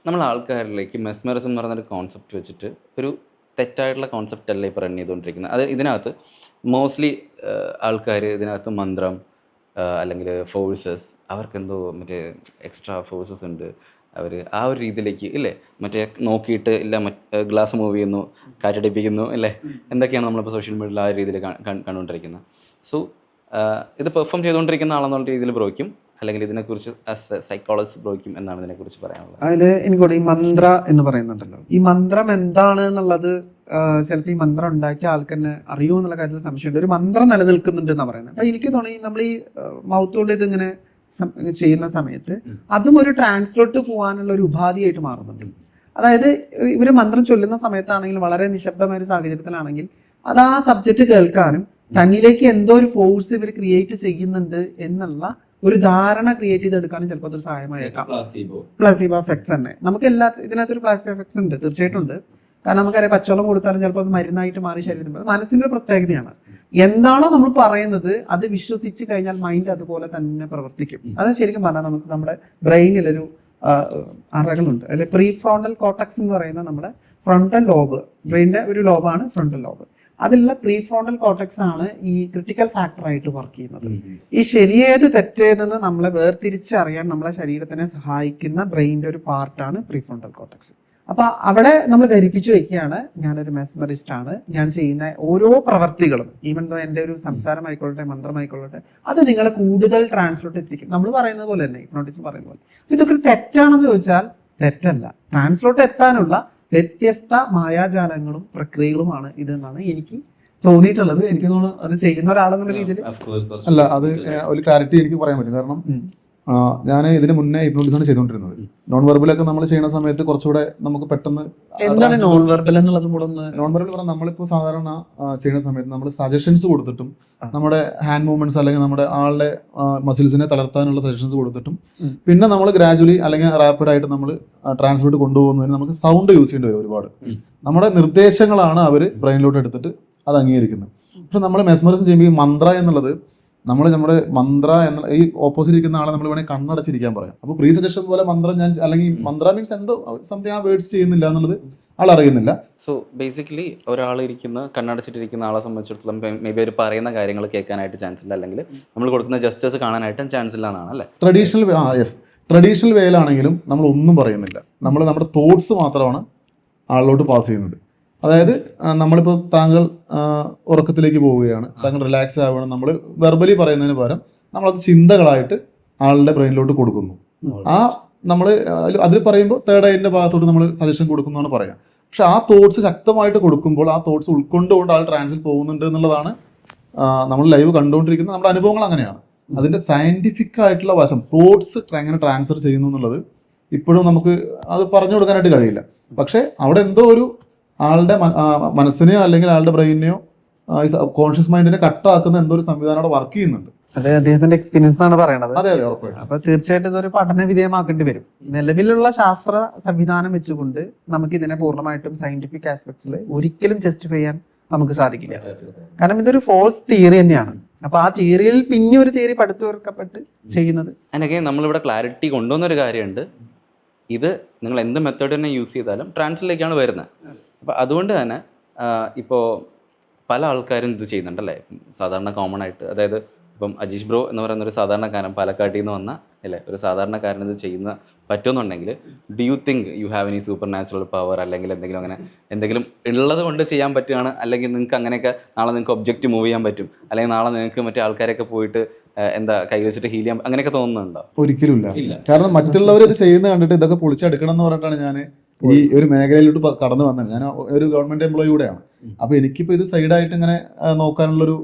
നമ്മൾ ആൾക്കാരിലേക്ക് മെസ്മറിസം എന്ന് പറയുന്നൊരു കോൺസെപ്റ്റ് വെച്ചിട്ട് ഒരു തെറ്റായിട്ടുള്ള കോൺസെപ്റ്റ് അല്ല ഇപ്പോൾ റൺ ചെയ്തുകൊണ്ടിരിക്കുന്നത്. അത് ഇതിനകത്ത് മോസ്റ്റ്ലി ആൾക്കാർ ഇതിനകത്ത് മന്ത്രം അല്ലെങ്കിൽ ഫോഴ്സസ്, അവർക്കെന്തോ മറ്റേ എക്സ്ട്രാ ഫോഴ്സസ് ഉണ്ട്, അവർ ആ ഒരു രീതിയിലേക്ക് ഇല്ലേ, മറ്റേ നോക്കിയിട്ട് ഇല്ല ഗ്ലാസ് മൂവ് ചെയ്യുന്നു, കാറ്റടിപ്പിക്കുന്നു അല്ലേ, എന്തൊക്കെയാണ് നമ്മളിപ്പോൾ സോഷ്യൽ മീഡിയയിൽ ആ രീതിയിൽ കണ്ടുകൊണ്ടിരിക്കുന്നത്. സോ ഇത് പെർഫോം ചെയ്തുകൊണ്ടിരിക്കുന്ന ആളെന്നുള്ള രീതിയിൽ ബ്രോയ്ക്കും അല്ലെങ്കിൽ ഇതിനെക്കുറിച്ച് ആസ് എ സൈക്കോളജിസ്റ്റ് ബ്രോയ്ക്കും എന്നാണ് ഇതിനെക്കുറിച്ച് പറയാനുള്ളത്? അതിൽ എനിക്കൂടെ ഈ മന്ത്ര എന്ന് പറയുന്നുണ്ടല്ലോ, ഈ മന്ത്രം എന്താണ് എന്നുള്ളത് ചിലപ്പോൾ ഈ മന്ത്രം ഉണ്ടാക്കിയ ആൾക്ക് തന്നെ അറിയുമോ എന്നുള്ള കാര്യത്തിൽ സംശയമുണ്ട്. ഒരു മന്ത്രം നിലനിൽക്കുന്നുണ്ട് എന്നാണ് പറയുന്നത്. അപ്പം എനിക്ക് തോന്നി നമ്മൾ ഈ മൗത്ത് കൊണ്ട് ഇതിങ്ങനെ ചെയ്യുന്ന സമയത്ത് അതും ഒരു ട്രാൻസ്ലോട്ട് പോകാനുള്ള ഒരു ഉപാധിയായിട്ട് മാറുന്നുണ്ട്. അതായത് ഇവർ മന്ത്രം ചൊല്ലുന്ന സമയത്താണെങ്കിൽ വളരെ നിശബ്ദമായ ഒരു സാഹചര്യത്തിലാണെങ്കിൽ അത് ആ സബ്ജക്റ്റ് കേൾക്കാനും തന്നിലേക്ക് എന്തോ ഒരു ഫോഴ്സ് ഇവർ ക്രിയേറ്റ് ചെയ്യുന്നുണ്ട് എന്നുള്ള ഒരു ധാരണ ക്രിയേറ്റ് ചെയ്തെടുക്കാനും ചിലപ്പോൾ അതൊരു സഹായമായേക്കാം. പ്ലാസിബോ എഫക്ട്സ് തന്നെ നമുക്ക് ഇതിനകത്തൊരു പ്ലാസിബോ എഫക്ട്സ് ഉണ്ട്, തീർച്ചയായിട്ടും ഉണ്ട്. കാരണം നമുക്കറിയാം പച്ചവെള്ളം കൊടുത്താലും ചിലപ്പോൾ അത് മരുന്നായിട്ട് മാറി ശരീരത്തിൽ. മനസ്സിന്റെ ഒരു പ്രത്യേകതയാണ്. എന്താണോ നമ്മൾ പറയുന്നത് അത് വിശ്വസിച്ച് കഴിഞ്ഞാൽ മൈൻഡ് അതുപോലെ തന്നെ പ്രവർത്തിക്കും. അത് ശരിക്കും പറഞ്ഞാൽ നമുക്ക് നമ്മുടെ ബ്രെയിനിലൊരു അറകളുണ്ട്. അതിൽ പ്രീ ഫ്രോണ്ടൽ കോർട്ടക്സ് എന്ന് പറയുന്ന നമ്മുടെ ഫ്രണ്ടൽ ലോബ്, ബ്രെയിനിന്റെ ഒരു ലോബാണ് ഫ്രണ്ടൽ ലോബ്. അതിലുള്ള പ്രീ ഫ്രോണ്ടൽ കോർട്ടക്സ് ആണ് ഈ ക്രിട്ടിക്കൽ ഫാക്ടർ ആയിട്ട് വർക്ക് ചെയ്യുന്നത്. ഈ ശരിയേത് തെറ്റേതെന്ന് നമ്മളെ വേർതിരിച്ചറിയാൻ നമ്മളെ ശരീരത്തിനെ സഹായിക്കുന്ന ബ്രെയിനിന്റെ ഒരു പാർട്ടാണ് പ്രീ ഫ്രോണ്ടൽ കോർട്ടക്സ്. അപ്പൊ അവിടെ നമ്മൾ ധരിപ്പിച്ചു വെക്കുകയാണ് ഞാനൊരു മെസ്മറിസ്റ്റ് ആണ്, ഞാൻ ചെയ്യുന്ന ഓരോ പ്രവർത്തികളും, ഈവൻ ദോ എൻ്റെ ഒരു സംസാരമായിക്കൊള്ളട്ടെ മന്ത്രമായിക്കൊള്ളട്ടെ, അത് നിങ്ങളെ കൂടുതൽ ട്രാൻസ്ലോട്ട് എത്തിക്കും. നമ്മൾ പറയുന്നത് പോലെ തന്നെ ഹിപ്നോട്ടിസം പറയുന്ന പോലെ. ഇതൊക്കെ തെറ്റാണെന്ന് ചോദിച്ചാൽ തെറ്റല്ല. ട്രാൻസിലോട്ട് എത്താനുള്ള വ്യത്യസ്ത മായാജാലങ്ങളും പ്രക്രിയകളുമാണ് ഇതെന്നാണ് എനിക്ക് തോന്നിയിട്ടുള്ളത്. എനിക്ക് തോന്നുന്നു അത് ചെയ്യുന്ന ഒരാളെന്നുള്ള രീതിയിൽ അല്ല, അത് ഒരു ക്ലാരിറ്റി എനിക്ക് പറയാൻ പറ്റും. കാരണം ഞാൻ ഇതിന് മുന്നേ ഹിപ്നോട്ടിസാണ് ചെയ്തുകൊണ്ടിരുന്നത്. നോൺ വെർബലൊക്കെ നമ്മൾ ചെയ്യുന്ന സമയത്ത് കുറച്ചുകൂടെ നമുക്ക് പെട്ടെന്ന് എന്താണ് നോൺ വെർബൽ എന്നുള്ളത് കൂടെ ഒന്ന്. നോൺ വെർബൽ പറഞ്ഞാൽ നമ്മളിപ്പോൾ സാധാരണ ചെയ്യുന്ന സമയത്ത് നമ്മൾ സജഷൻസ് കൊടുത്തിട്ടും നമ്മുടെ ഹാൻഡ് മൂവ്മെന്റ്സ് അല്ലെങ്കിൽ നമ്മുടെ ആളുടെ മസിൽസിനെ തളർത്താനുള്ള സജഷൻസ് കൊടുത്തിട്ടും പിന്നെ നമ്മൾ ഗ്രാജുവലി അല്ലെങ്കിൽ റാപ്പിഡ് ആയിട്ട് നമ്മൾ ട്രാൻസ്പോർട്ട് കൊണ്ടുപോകുന്നതിന് നമുക്ക് സൗണ്ട് യൂസ് ചെയ്യേണ്ടി വരും ഒരുപാട്. നമ്മുടെ നിർദ്ദേശങ്ങളാണ് അവർ ബ്രെയിനിലോട്ട് എടുത്തിട്ട് അത് അംഗീകരിക്കുന്നത്. പക്ഷെ നമ്മൾ മെസ്മറിസം ചെയ്യുമ്പോൾ ഈ മന്ത്ര എന്നുള്ളത് നമ്മുടെ മന്ത്ര എന്ന ഈ ഓപ്പോസിറ്റ് ഇരിക്കുന്ന ആളെ നമ്മൾ വേണമെങ്കിൽ കണ്ണടച്ചിരിക്കാൻ പറയാം. അപ്പോൾ പ്രീ സജഷൻ പോലെ മന്ത്രം ഞാൻ അല്ലെങ്കിൽ മന്ത്ര മീൻസ് എന്തോ സംതിങ് ആ വേർഡ്സ് ചെയ്യുന്നില്ല എന്നുള്ളത് ആൾ അറിയുന്നില്ല. സോ ബേസിക്കലി ഒരാൾ കണ്ണടച്ചിട്ടിരിക്കുന്ന ആളെ സംബന്ധിച്ചിടത്തോളം മേ ബി അവർ പറയുന്ന കാര്യങ്ങൾ കേൾക്കാനായിട്ട് ചാൻസ് ഇല്ല, അല്ലെങ്കിൽ നമ്മൾ കൊടുക്കുന്ന ജസ്റ്റേഴ്സ് കാണാനായിട്ടും ചാൻസ് ഇല്ല എന്നാണ് അല്ലേ? ട്രഡീഷണൽ വേയിലാണെങ്കിലും നമ്മൾ ഒന്നും പറയുന്നില്ല. നമ്മൾ നമ്മുടെ തോട്ട്സ് മാത്രമാണ് ആളിലോട്ട് പാസ് ചെയ്യുന്നത്. അതായത് നമ്മളിപ്പോൾ താങ്കൾ ഉറക്കത്തിലേക്ക് പോവുകയാണ്, താങ്കൾ റിലാക്സ് ആവുകയാണ്, നമ്മൾ വെർബലി പറയുന്നതിന് പകരം നമ്മളത് ചിന്തകളായിട്ട് ആളുടെ ബ്രെയിനിലോട്ട് കൊടുക്കുന്നു. ആ നമ്മൾ അതിൽ പറയുമ്പോൾ തേർഡ് ഐൻ്റെ ഭാഗത്തോട്ട് നമ്മൾ സജഷൻ കൊടുക്കുന്നതാണ് പറയാം. പക്ഷെ ആ തോട്ട്സ് ശക്തമായിട്ട് കൊടുക്കുമ്പോൾ ആ തോട്ട്സ് ഉൾക്കൊണ്ടുകൊണ്ട് ആൾ ട്രാൻസിൽ പോകുന്നുണ്ട് എന്നുള്ളതാണ് നമ്മൾ ലൈവ് കണ്ടുകൊണ്ടിരിക്കുന്ന നമ്മുടെ അനുഭവങ്ങൾ അങ്ങനെയാണ്. അതിൻ്റെ സയൻറ്റിഫിക് ആയിട്ടുള്ള വശം തോട്ട്സ് എങ്ങനെ ട്രാൻസ്ഫർ ചെയ്യുന്നു എന്നുള്ളത് ഇപ്പോഴും നമുക്ക് അത് പറഞ്ഞു കൊടുക്കാനായിട്ട് കഴിയില്ല. പക്ഷേ അവിടെ എന്തോ ഒരു ആളുടെ മനസ്സിനെയോ അല്ലെങ്കിൽ ആളുടെ ബ്രെയിനെയോ കോൺഷ്യസ് മൈൻഡിനെ കട്ടാക്കുന്ന എന്തോ ഒരു സംവിധാനം അവിടെ വർക്ക് ചെയ്യുന്നുണ്ട്. അതെ, അദ്ദേഹത്തിന്റെ എക്സ്പീരിയൻസ് ആണ് പറയണത്. അതെ, ഉറപ്പായിട്ടും. അപ്പൊ തീർച്ചയായിട്ടും ഇതൊരു പഠന വിധേയമാക്കേണ്ടി വരും. നിലവിലുള്ള ശാസ്ത്ര സംവിധാനം വെച്ചുകൊണ്ട് നമുക്ക് ഇതിനെ പൂർണ്ണമായിട്ടും സയന്റിഫിക് ആസ്പെക്ട്സിൽ ഒരിക്കലും ജസ്റ്റിഫൈ ചെയ്യാൻ നമുക്ക് സാധിക്കില്ല. കാരണം ഇതൊരു ഫോൾസ് തിയറി തന്നെയാണ്. അപ്പൊ ആ തിയറിയിൽ പിന്നെ ഒരു തിയറി പടുത്തുയർക്കപ്പെട്ട് ചെയ്യുന്നത്. അതിനൊക്കെ നമ്മളിവിടെ ക്ലാരിറ്റി കൊണ്ടുവന്നൊരു കാര്യമുണ്ട്. ഇത് നിങ്ങൾ എന്ത് മെത്തേഡ് തന്നെ യൂസ് ചെയ്താലും ട്രാൻസിലേക്കാണ് വരുന്നത്. അപ്പോൾ അതുകൊണ്ട് തന്നെ ഇപ്പോൾ പല ആൾക്കാരും ഇത് ചെയ്യുന്നുണ്ടല്ലേ, സാധാരണ കോമൺ ആയിട്ട്. അതായത് ഇപ്പം അജീഷ് ബ്രോ എന്ന് പറയുന്ന ഒരു സാധാരണക്കാരൻ പാലക്കാട്ടിൽ നിന്ന് വന്ന അല്ലേ ഒരു സാധാരണക്കാരൻ ഇത് ചെയ്യുന്ന പറ്റുമെന്നുണ്ടെങ്കിൽ do you think you have any supernatural power, അല്ലെങ്കിൽ എന്തെങ്കിലും ഉള്ളത് കൊണ്ട് ചെയ്യാൻ പറ്റുകയാണ്, അല്ലെങ്കിൽ നിങ്ങൾക്ക് അങ്ങനെയൊക്കെ നാളെ നിങ്ങൾക്ക് ഒബ്ജക്റ്റ് മൂവ് ചെയ്യാൻ പറ്റും, അല്ലെങ്കിൽ നാളെ നിങ്ങൾക്ക് മറ്റേ ആൾക്കാരൊക്കെ പോയിട്ട് കൈവച്ചിട്ട് ഹീൽ ചെയ്യാൻ അങ്ങനെയൊക്കെ തോന്നുന്നുണ്ടോ? ഒരിക്കലും ഇല്ല. കാരണം മറ്റുള്ളവർ ഇത് ചെയ്യുന്നത് കണ്ടിട്ട് ഇതൊക്കെ പൊളിച്ചെടുക്കണം എന്ന് പറഞ്ഞിട്ടാണ് ഞാൻ ഈ ഒരു മേഖലയിലോട്ട് കടന്നു വന്നത്. ഞാൻ ഒരു ഗവൺമെന്റ് എംപ്ലോയി കൂടെയാണ്. അപ്പൊ എനിക്കിപ്പോ ഇത് സൈഡായിട്ട് ഇങ്ങനെ നോക്കാനുള്ളൊരു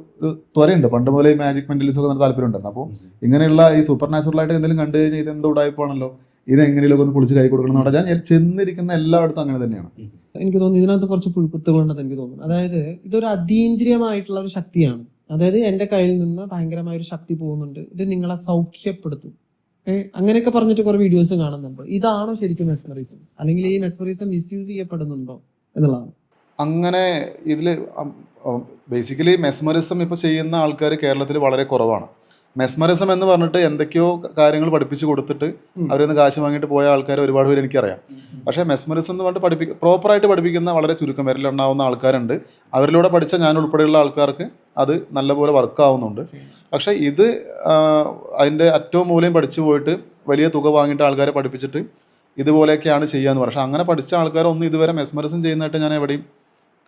ത്വരയുണ്ട്. പണ്ട് മുതലേ മാജിക് മെന്റലിസം ഒക്കെ താല്പര്യം ഉണ്ടായിരുന്നു. അപ്പോൾ ഇങ്ങനെയുള്ള ഈ സൂപ്പർ നാച്ചുറൽ ആയിട്ട് എന്തെങ്കിലും കണ്ടു കഴിഞ്ഞാൽ ഇത് എന്തോ ഉടായ്പാണല്ലോ, ഇത് എങ്ങനെയൊക്കെ ഒന്ന് പൊളിച്ച് കൈ കൊടുക്കണം എന്ന് പറഞ്ഞാൽ ഞാൻ ചെന്നിരിക്കുന്ന എല്ലായിടത്തും അങ്ങനെ തന്നെയാണ്. എനിക്ക് തോന്നുന്നു ഇതിനകത്ത് കുറച്ച് പുഴുക്കുത്തുകളുണ്ടെന്ന് എനിക്ക് തോന്നുന്നു. അതായത് ഇതൊരു അതീന്ദ്രിയമായിട്ടുള്ള ഒരു ശക്തിയാണ്. അതായത് എന്റെ കയ്യിൽ നിന്ന് ഭയങ്കരമായ ഒരു ശക്തി പോകുന്നുണ്ട്, ഇത് നിങ്ങളെ സൗഖ്യപ്പെടുത്തും, അങ്ങനെയൊക്കെ പറഞ്ഞിട്ട് കുറെ വീഡിയോസ് കാണുന്നുണ്ട്. ഇതാണോ ശരിക്കും മെസ്മറിസം, അല്ലെങ്കിൽ ഈ മെസ്മറിസം മിസ്യൂസ് ചെയ്യപ്പെടുന്നുണ്ടോ എന്നുള്ളതാണ്. അങ്ങനെ ഇതിൽ ബേസിക്കലി മെസ്മറിസം ഇപ്പോൾ ചെയ്യുന്ന ആൾക്കാർ കേരളത്തിൽ വളരെ കുറവാണ്. മെസ്മറിസം എന്ന് പറഞ്ഞിട്ട് എന്തൊക്കെയോ കാര്യങ്ങൾ പഠിപ്പിച്ച് കൊടുത്തിട്ട് അവരൊന്ന് കാശ് വാങ്ങിയിട്ട് പോയ ആൾക്കാർ ഒരുപാട് പേര് എനിക്കറിയാം. പക്ഷേ മെസ്മറിസം എന്ന് പറഞ്ഞിട്ട് പ്രോപ്പറായിട്ട് പഠിപ്പിക്കുന്ന വളരെ ചുരുക്കം പേരിലുണ്ടാവുന്ന ആൾക്കാരുണ്ട്. അവരിലൂടെ പഠിച്ച ഞാൻ ഉൾപ്പെടെയുള്ള ആൾക്കാർക്ക് അത് നല്ലപോലെ വർക്കാവുന്നുണ്ട്. പക്ഷേ ഇത് അതിൻ്റെ അറ്റവും മൂലയും പഠിച്ചു പോയിട്ട് വലിയ തുക വാങ്ങിയിട്ട് ആൾക്കാരെ പഠിപ്പിച്ചിട്ട് ഇതുപോലെയൊക്കെയാണ് ചെയ്യാന്ന് പറയും. പക്ഷെ അങ്ങനെ പഠിച്ച ആൾക്കാരൊന്നും ഇതുവരെ മെസ്മറിസം ചെയ്യുന്നതായിട്ട് ഞാൻ എവിടെയും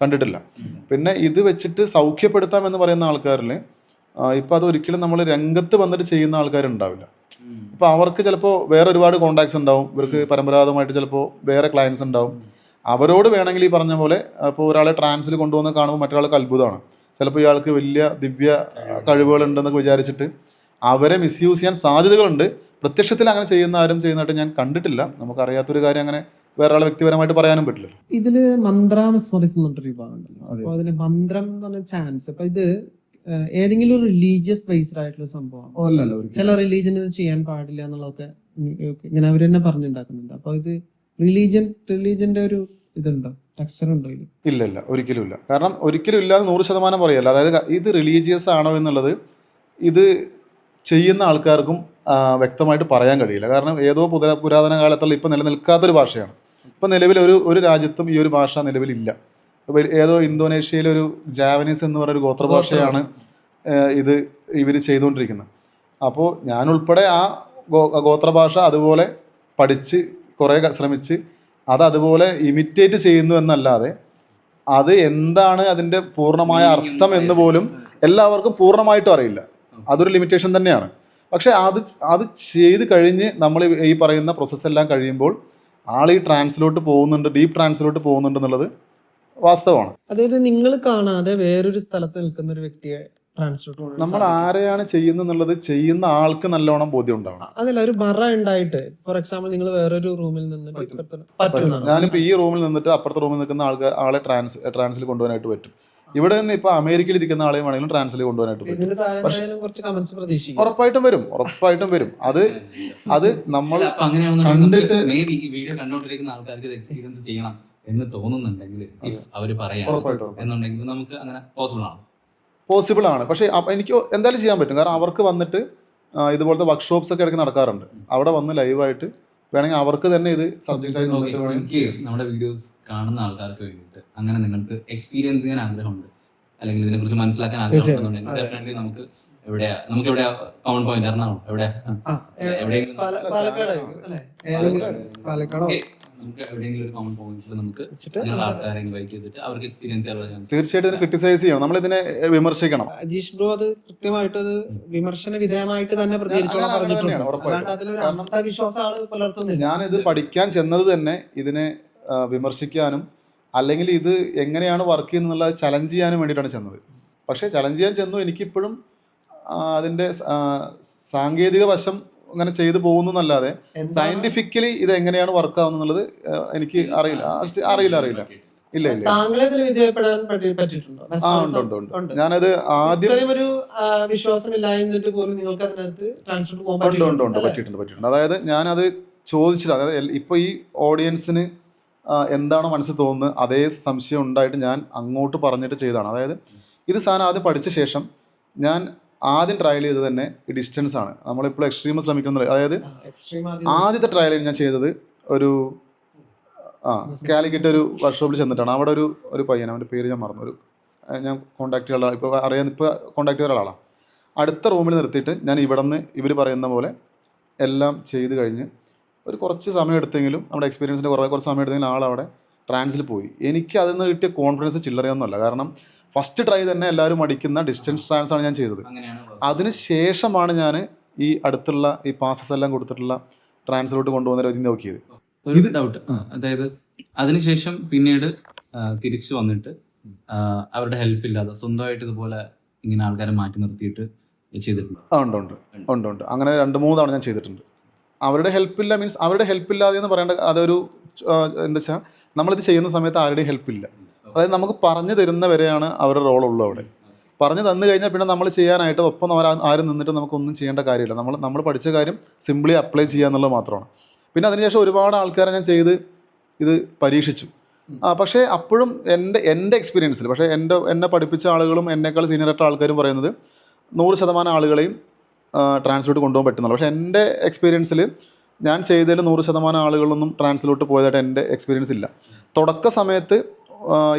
കണ്ടിട്ടില്ല. പിന്നെ ഇത് വെച്ചിട്ട് സൗഖ്യപ്പെടുത്താമെന്ന് പറയുന്ന ആൾക്കാരിൽ ഇപ്പം അത് ഒരിക്കലും നമ്മൾ രംഗത്ത് വന്നിട്ട് ചെയ്യുന്ന ആൾക്കാരുണ്ടാവില്ല. ഇപ്പം അവർക്ക് ചിലപ്പോൾ വേറെ ഒരുപാട് കോണ്ടാക്ട്സ് ഉണ്ടാവും, ഇവർക്ക് പരമ്പരാഗതമായിട്ട് ചിലപ്പോൾ വേറെ ക്ലയൻസ് ഉണ്ടാവും. അവരോട് വേണമെങ്കിൽ ഈ പറഞ്ഞ പോലെ ഇപ്പോൾ ഒരാളെ ട്രാൻസിൽ കൊണ്ടുവന്ന് കാണുമ്പോൾ മറ്റൊരാൾക്ക് അത്ഭുതമാണ്. ചിലപ്പോൾ ഇയാൾക്ക് വലിയ ദിവ്യ കഴിവുകളുണ്ടെന്നൊക്കെ വിചാരിച്ചിട്ട് അവരെ മിസ്യൂസ് ചെയ്യാൻ സാധ്യതകളുണ്ട്. പ്രത്യക്ഷത്തിൽ അങ്ങനെ ചെയ്യുന്നതായിട്ട് ഞാൻ കണ്ടിട്ടില്ല. നമുക്കറിയാത്തൊരു കാര്യം അങ്ങനെ വേറെ ആളെ വ്യക്തിപരമായിട്ട് പറയാനും പറ്റില്ല. ഇതില് മന്ത്ര മെസ്മറിസം എന്നൊരു വിഭാഗം ഉണ്ടല്ലോ. അപ്പൊ അതില് മന്ത്രം എന്ന് പറഞ്ഞ ചാൻസ്, അപ്പൊ ഇത് ഏതെങ്കിലും ഒരു റിലീജിയസ് ബേസ്ഡ് ആയിട്ടുള്ള സംഭവമാണ്. ചില റിലീജിയൻ ഇത് ചെയ്യാൻ പാടില്ല എന്നുള്ളതൊക്കെ ഇങ്ങനെ അവർ തന്നെ പറഞ്ഞുണ്ടാക്കുന്നുണ്ട്. അപ്പൊ ഇത് റിലീജിയന്റെ ഒരു ഇതുണ്ടോ, ടെക്സ്ചർ ഉണ്ടോ? ഇല്ല, ഒരിക്കലും ഇല്ല. കാരണം ഒരിക്കലും ഇല്ല 100% പറയല്ല. അതായത് ഇത് റിലീജിയസ് ആണോ എന്നുള്ളത് ഇത് ചെയ്യുന്ന ആൾക്കാർക്കും വ്യക്തമായിട്ട് പറയാൻ കഴിയില്ല. കാരണം ഏതോ പുരാതന കാലത്തുള്ള ഇപ്പം നിലനിൽക്കാത്തൊരു ഭാഷയാണ്. ഇപ്പം നിലവിൽ ഒരു രാജ്യത്തും ഈ ഒരു ഭാഷ നിലവിലില്ല. ഏതോ ഇന്തോനേഷ്യയിലൊരു ജാവനീസ് എന്ന് പറയുന്ന ഒരു ഗോത്രഭാഷയാണ് ഇത് ഇവർ ചെയ്തുകൊണ്ടിരിക്കുന്നത്. അപ്പോൾ ഞാനുൾപ്പെടെ ആ ഗോത്രഭാഷ അതുപോലെ പഠിച്ച് കുറേ ശ്രമിച്ച് അതുപോലെ ഇമിറ്റേറ്റ് ചെയ്യുന്നു എന്നല്ലാതെ അത് എന്താണ് അതിൻ്റെ പൂർണ്ണമായ അർത്ഥം എന്ന് പോലും എല്ലാവർക്കും പൂർണ്ണമായിട്ടും അറിയില്ല. അതൊരു ലിമിറ്റേഷൻ തന്നെയാണ്. പക്ഷേ അത് ചെയ്ത് കഴിഞ്ഞ് നമ്മൾ ഈ പറയുന്ന പ്രോസസ്സെല്ലാം കഴിയുമ്പോൾ ആൾ ഈ ട്രാൻസിലോട്ട് പോകുന്നുണ്ട്, ഡീപ്പ് ട്രാൻസിലോട്ട് പോകുന്നുണ്ട് എന്നുള്ളത് വാസ്തവമാണ്. അതായത് നിങ്ങൾ കാണാതെ വേറൊരു സ്ഥലത്ത് നിൽക്കുന്ന ഒരു വ്യക്തിയെ ട്രാൻസ്ലേറ്റ് നമ്മൾ ആരെയാണ് ചെയ്യുന്നത് ചെയ്യുന്ന ആൾക്ക് നല്ലോണം ബോധ്യം ഉണ്ടാവണം. അതല്ല, ഒരു ബറ ഉണ്ടായിട്ട് ഫോർ എക്സാമ്പിൾ നിങ്ങൾ വേറൊരു റൂമിൽ നിന്ന് പറ്റും. ഞാനിപ്പോ ഈ റൂമിൽ നിന്നിട്ട് അപ്പുറത്തെ റൂമിൽ നിൽക്കുന്ന ആളെ ട്രാൻസിൽ കൊണ്ടുപോകാനായിട്ട് പറ്റും. ഇവിടെ നിന്ന് ഇപ്പൊ അമേരിക്കയിൽ ഇരിക്കുന്ന ആളെയും വേണമെങ്കിലും ട്രാൻസിൽ കൊണ്ടുപോകാനായിട്ട് പറ്റും. ഇതിന്റെ താഴെ കുറച്ച് കമന്റ്സ് പ്രതീക്ഷിക്കും. ഉറപ്പായിട്ടും വരും. അത് നമ്മൾ അങ്ങനെയാണെന്നുണ്ടെങ്കിൽ മേ ബി ഈ വീഡിയോ കണ്ടോണ്ടിരിക്കുന്ന ആൾക്കാർക്ക് എക്സ്പീരിയൻസ് ചെയ്യണം എന്ന് തോന്നുന്നുണ്ടെങ്കിൽ അവർ പറയാം എന്നുണ്ടെങ്കിൽ നമുക്ക് അങ്ങനെ പോസിബിൾ ആണ്. പക്ഷേ എനിക്ക് എന്തായാലും ചെയ്യാൻ പറ്റും. കാരണം അവർക്ക് വന്നിട്ട് ഇതുപോലത്തെ വർക്ക്ഷോപ്സ് ഒക്കെ ഇടയ്ക്ക് നടക്കാറുണ്ട്. അവിടെ വന്ന് ലൈവായിട്ട് വേണമെങ്കിൽ അവർക്ക് തന്നെ ഇത് സബ്ജക്റ്റ് ആയി നമ്മുടെ വീഡിയോസ് കാണുന്ന ആൾക്കാർക്ക് വേണ്ടിയിട്ട് അങ്ങനെ നിങ്ങൾക്ക് എക്സ്പീരിയൻസ് ചെയ്യാൻ ആഗ്രഹമുണ്ട് അല്ലെങ്കിൽ ഇതിനെ കുറിച്ച് മനസ്സിലാക്കാൻ ആഗ്രഹമുണ്ടെന്നുണ്ടെങ്കിൽ ഡെഫിനറ്റ്ലി നമുക്ക് എവിടെയാ കോമൺ പോയിന്റ് എറണാകുളം പാലക്കാടോ നമുക്ക് എവിടെയെങ്കിലും ഒരു കോമൺ പോയിന്റിൽ നമുക്ക് ആൾക്കാരെ ഇൻവൈറ്റ് ചെയ്തിട്ട് അവർക്ക് എക്സ്പീരിയൻസ് ചെയ്യാനുള്ള ചാൻസ്. തീർച്ചയായിട്ടും ഇതിനെ ക്രിട്ടിസൈസ് ചെയ്യണം, നമ്മൾ ഇതിനെ വിമർശിക്കണം. അജീഷ് ബ്രോ അത് കൃത്യമായിട്ട് അത് വിമർശന വിധേയമായിട്ട് തന്നെ പ്രതികരിച്ചോളാം പറഞ്ഞിട്ടുണ്ട്. അതിലൊരു അന്ധവിശ്വാസം ആള് പുലർത്തുന്നില്ല. ഞാനിത് പഠിക്കാൻ ചെന്നത് തന്നെ ഇതിനെ വിമർശിക്കാനും അല്ലെങ്കിൽ ഇത് എങ്ങനെയാണ് വർക്ക് ചെയ്യുന്നത് ചലഞ്ച് ചെയ്യാനും വേണ്ടിയിട്ടാണ് ചെന്നത്. പക്ഷേ ചലഞ്ച് ചെയ്യാൻ ചെന്നു എനിക്കിപ്പോഴും അതിൻ്റെ സാങ്കേതിക വശം അങ്ങനെ ചെയ്തു പോകുന്നു എന്നല്ലാതെ സയന്റിഫിക്കലി ഇത് എങ്ങനെയാണ് വർക്ക് ആവുന്നുള്ളത് എനിക്ക് അറിയില്ല. ഇല്ല. ഉണ്ട്. ഞാനത് ആദ്യം ഒരു വിശ്വാസമില്ലായിരുന്നിട്ട് പോലും നിങ്ങൾക്ക് അതിനകത്ത് ട്രാൻസ്ഫർ പോകാൻ പറ്റിയിട്ടുണ്ട്. അതായത് ഞാനത് ചോദിച്ചിട്ട്, അതായത് ഇപ്പൊ ഈ ഓഡിയൻസിന് എന്താണോ മനസ്സിൽ തോന്നുന്നത് അതേ സംശയം ഉണ്ടായിട്ട് ഞാൻ അങ്ങോട്ട് പറഞ്ഞിട്ട് ചെയ്തതാണ്. അതായത് ഇത് സാധനം ആദ്യം പഠിച്ച ശേഷം ഞാൻ ആദ്യം ട്രയൽ ചെയ്തത് തന്നെ ഈ ഡിസ്റ്റൻസ് ആണ്. നമ്മളിപ്പോൾ എക്സ്ട്രീം ശ്രമിക്കുന്നത്. അതായത് ആദ്യത്തെ ട്രയൽ ഞാൻ ചെയ്തത് ഒരു കാലിക്കറ്റ് ഒരു വർക്ക്ഷോപ്പിൽ ചെന്നിട്ടാണ്. അവിടെ ഒരു പയ്യൻ, അവൻ്റെ പേര് ഞാൻ മറന്നു, ഞാൻ കോൺടാക്ട് ചെയ്ത ഇപ്പോൾ കോൺടാക്ട് ചെയ്ത ഒരാളാണ്. അടുത്ത റൂമിൽ നിർത്തിയിട്ട് ഞാൻ ഇവിടെ നിന്ന് ഇവർ പറയുന്ന പോലെ എല്ലാം ചെയ്ത് കഴിഞ്ഞ് ഒരു കുറച്ച് സമയം എടുത്തെങ്കിലും നമ്മുടെ എക്സ്പീരിയൻസിൻ്റെ കുറച്ച് സമയം എടുത്തെങ്കിലും ആളവിടെ ട്രാൻസിൽ പോയി. എനിക്ക് അതിൽ നിന്ന് കിട്ടിയ കോൺഫിഡൻസ് ചില്ലറയൊന്നുമല്ല. കാരണം ഫസ്റ്റ് ട്രൈ തന്നെ എല്ലാവരും അടിക്കുന്ന ഡിസ്റ്റൻസ് ട്രാൻസ് ആണ് ഞാൻ ചെയ്തത്. അതിന് ശേഷമാണ് ഞാൻ ഈ അടുത്തുള്ള ഈ പാസസ് എല്ലാം കൊടുത്തിട്ടുള്ള ട്രാൻസിലോട്ട് കൊണ്ടുപോകുന്ന രീതി നോക്കിയത്. ഒരു ഡൗട്ട്, അതായത് അതിനുശേഷം പിന്നീട് തിരിച്ചു വന്നിട്ട് അവരുടെ ഹെൽപ്പ് ഇല്ലാതെ സ്വന്തമായിട്ട് ഇതുപോലെ ഇങ്ങനെ ആൾക്കാരെ മാറ്റി നിർത്തിയിട്ട് ചെയ്തിട്ടുണ്ട്? ഉണ്ട്. അങ്ങനെ 2-3 തവണ ഞാൻ ചെയ്തിട്ടുണ്ട്. അവരുടെ ഹെൽപ്പില്ല മീൻസ് അവരുടെ ഹെൽപ്പില്ലാതെ എന്ന് പറയേണ്ട അതൊരു എന്താ വെച്ചാൽ നമ്മളിത് ചെയ്യുന്ന സമയത്ത് ആരുടെയും ഹെൽപ്പില്ല. അതായത് നമുക്ക് പറഞ്ഞു തരുന്നവരെയാണ് അവരുടെ റോളുള്ളൂ. അവിടെ പറഞ്ഞു തന്നു കഴിഞ്ഞാൽ പിന്നെ നമ്മൾ ചെയ്യാനായിട്ട് ഒപ്പം ആരും നിന്നിട്ട് നമുക്കൊന്നും ചെയ്യേണ്ട കാര്യമില്ല. നമ്മൾ പഠിച്ച കാര്യം സിംപ്ലി അപ്ലൈ ചെയ്യുക എന്നുള്ളത് മാത്രമാണ്. പിന്നെ അതിനുശേഷം ഒരുപാട് ആൾക്കാരെ ഞാൻ ചെയ്ത് ഇത് പരീക്ഷിച്ചു. പക്ഷേ അപ്പോഴും എൻ്റെ എക്സ്പീരിയൻസിൽ പക്ഷേ എന്നെ പഠിപ്പിച്ച ആളുകളും എന്നേക്കാൾ സീനിയറായിട്ട് ആൾക്കാരും പറയുന്നത് 100% ആളുകളെയും ട്രാൻസ്ലോട്ട് കൊണ്ടുപോകാൻ പറ്റുന്നുള്ളൂ. പക്ഷേ എൻ്റെ എക്സ്പീരിയൻസിൽ ഞാൻ ചെയ്തതിൽ 100% ആളുകളൊന്നും ട്രാൻസ്ലോട്ട് പോയതായിട്ട് എൻ്റെ എക്സ്പീരിയൻസ് ഇല്ല. തുടക്ക സമയത്ത്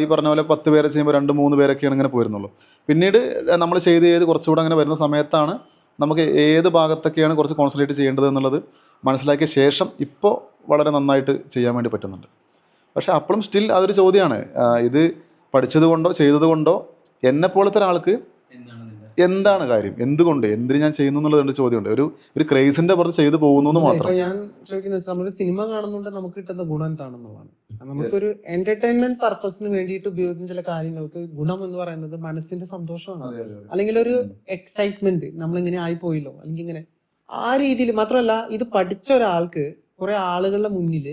ഈ പറഞ്ഞ പോലെ 10 പേരെ ചെയ്യുമ്പോൾ 2-3 പേരൊക്കെയാണ് ഇങ്ങനെ പോയിരുന്നുള്ളൂ. പിന്നീട് നമ്മൾ ചെയ്ത് കുറച്ചുകൂടെ അങ്ങനെ വരുന്ന സമയത്താണ് നമുക്ക് ഏത് ഭാഗത്തൊക്കെയാണ് കുറച്ച് കോൺസെൻട്രേറ്റ് ചെയ്യേണ്ടത് എന്നുള്ളത് മനസ്സിലാക്കിയ ശേഷം ഇപ്പോൾ വളരെ നന്നായിട്ട് ചെയ്യാൻ വേണ്ടി പറ്റുന്നുണ്ട്. പക്ഷേ അപ്പോഴും സ്റ്റിൽ അതൊരു ചോദ്യമാണ്. ഇത് പഠിച്ചത് കൊണ്ടോ ചെയ്തത് കൊണ്ടോ എന്നെപ്പോലത്തെ ഒരാൾക്ക് എന്താണ് കാര്യം, എന്തിന് ഞാൻ ചെയ്യുന്നു എന്നുള്ളത് ചോദ്യമുണ്ട്. ഒരു ക്രേസിന്റെ പുറത്ത് ചെയ്തു പോകുന്നു എന്ന് മാത്രം. ഞാൻ ചോദിക്കുന്നത് നമ്മളൊരു സിനിമ കാണുന്നുണ്ട് നമുക്ക് കിട്ടുന്ന ഗുണം എന്താണെന്നുള്ളതാണ്. നമുക്കൊരു എന്റർടൈൻമെന്റ് പർപ്പസിന് വേണ്ടിയിട്ട് ഉപയോഗിക്കുന്ന ചില കാര്യങ്ങൾക്ക് ഗുണം എന്ന് പറയുന്നത് മനസ്സിന്റെ സന്തോഷമാണ്, അല്ലെങ്കിൽ ഒരു എക്സൈറ്റ്മെന്റ്, നമ്മളിങ്ങനെ ആയിപ്പോയില്ലോ അല്ലെങ്കിൽ ഇങ്ങനെ ആ രീതിയിൽ. മാത്രമല്ല ഇത് പഠിച്ച ഒരാൾക്ക് കുറെ ആളുകളുടെ മുന്നിൽ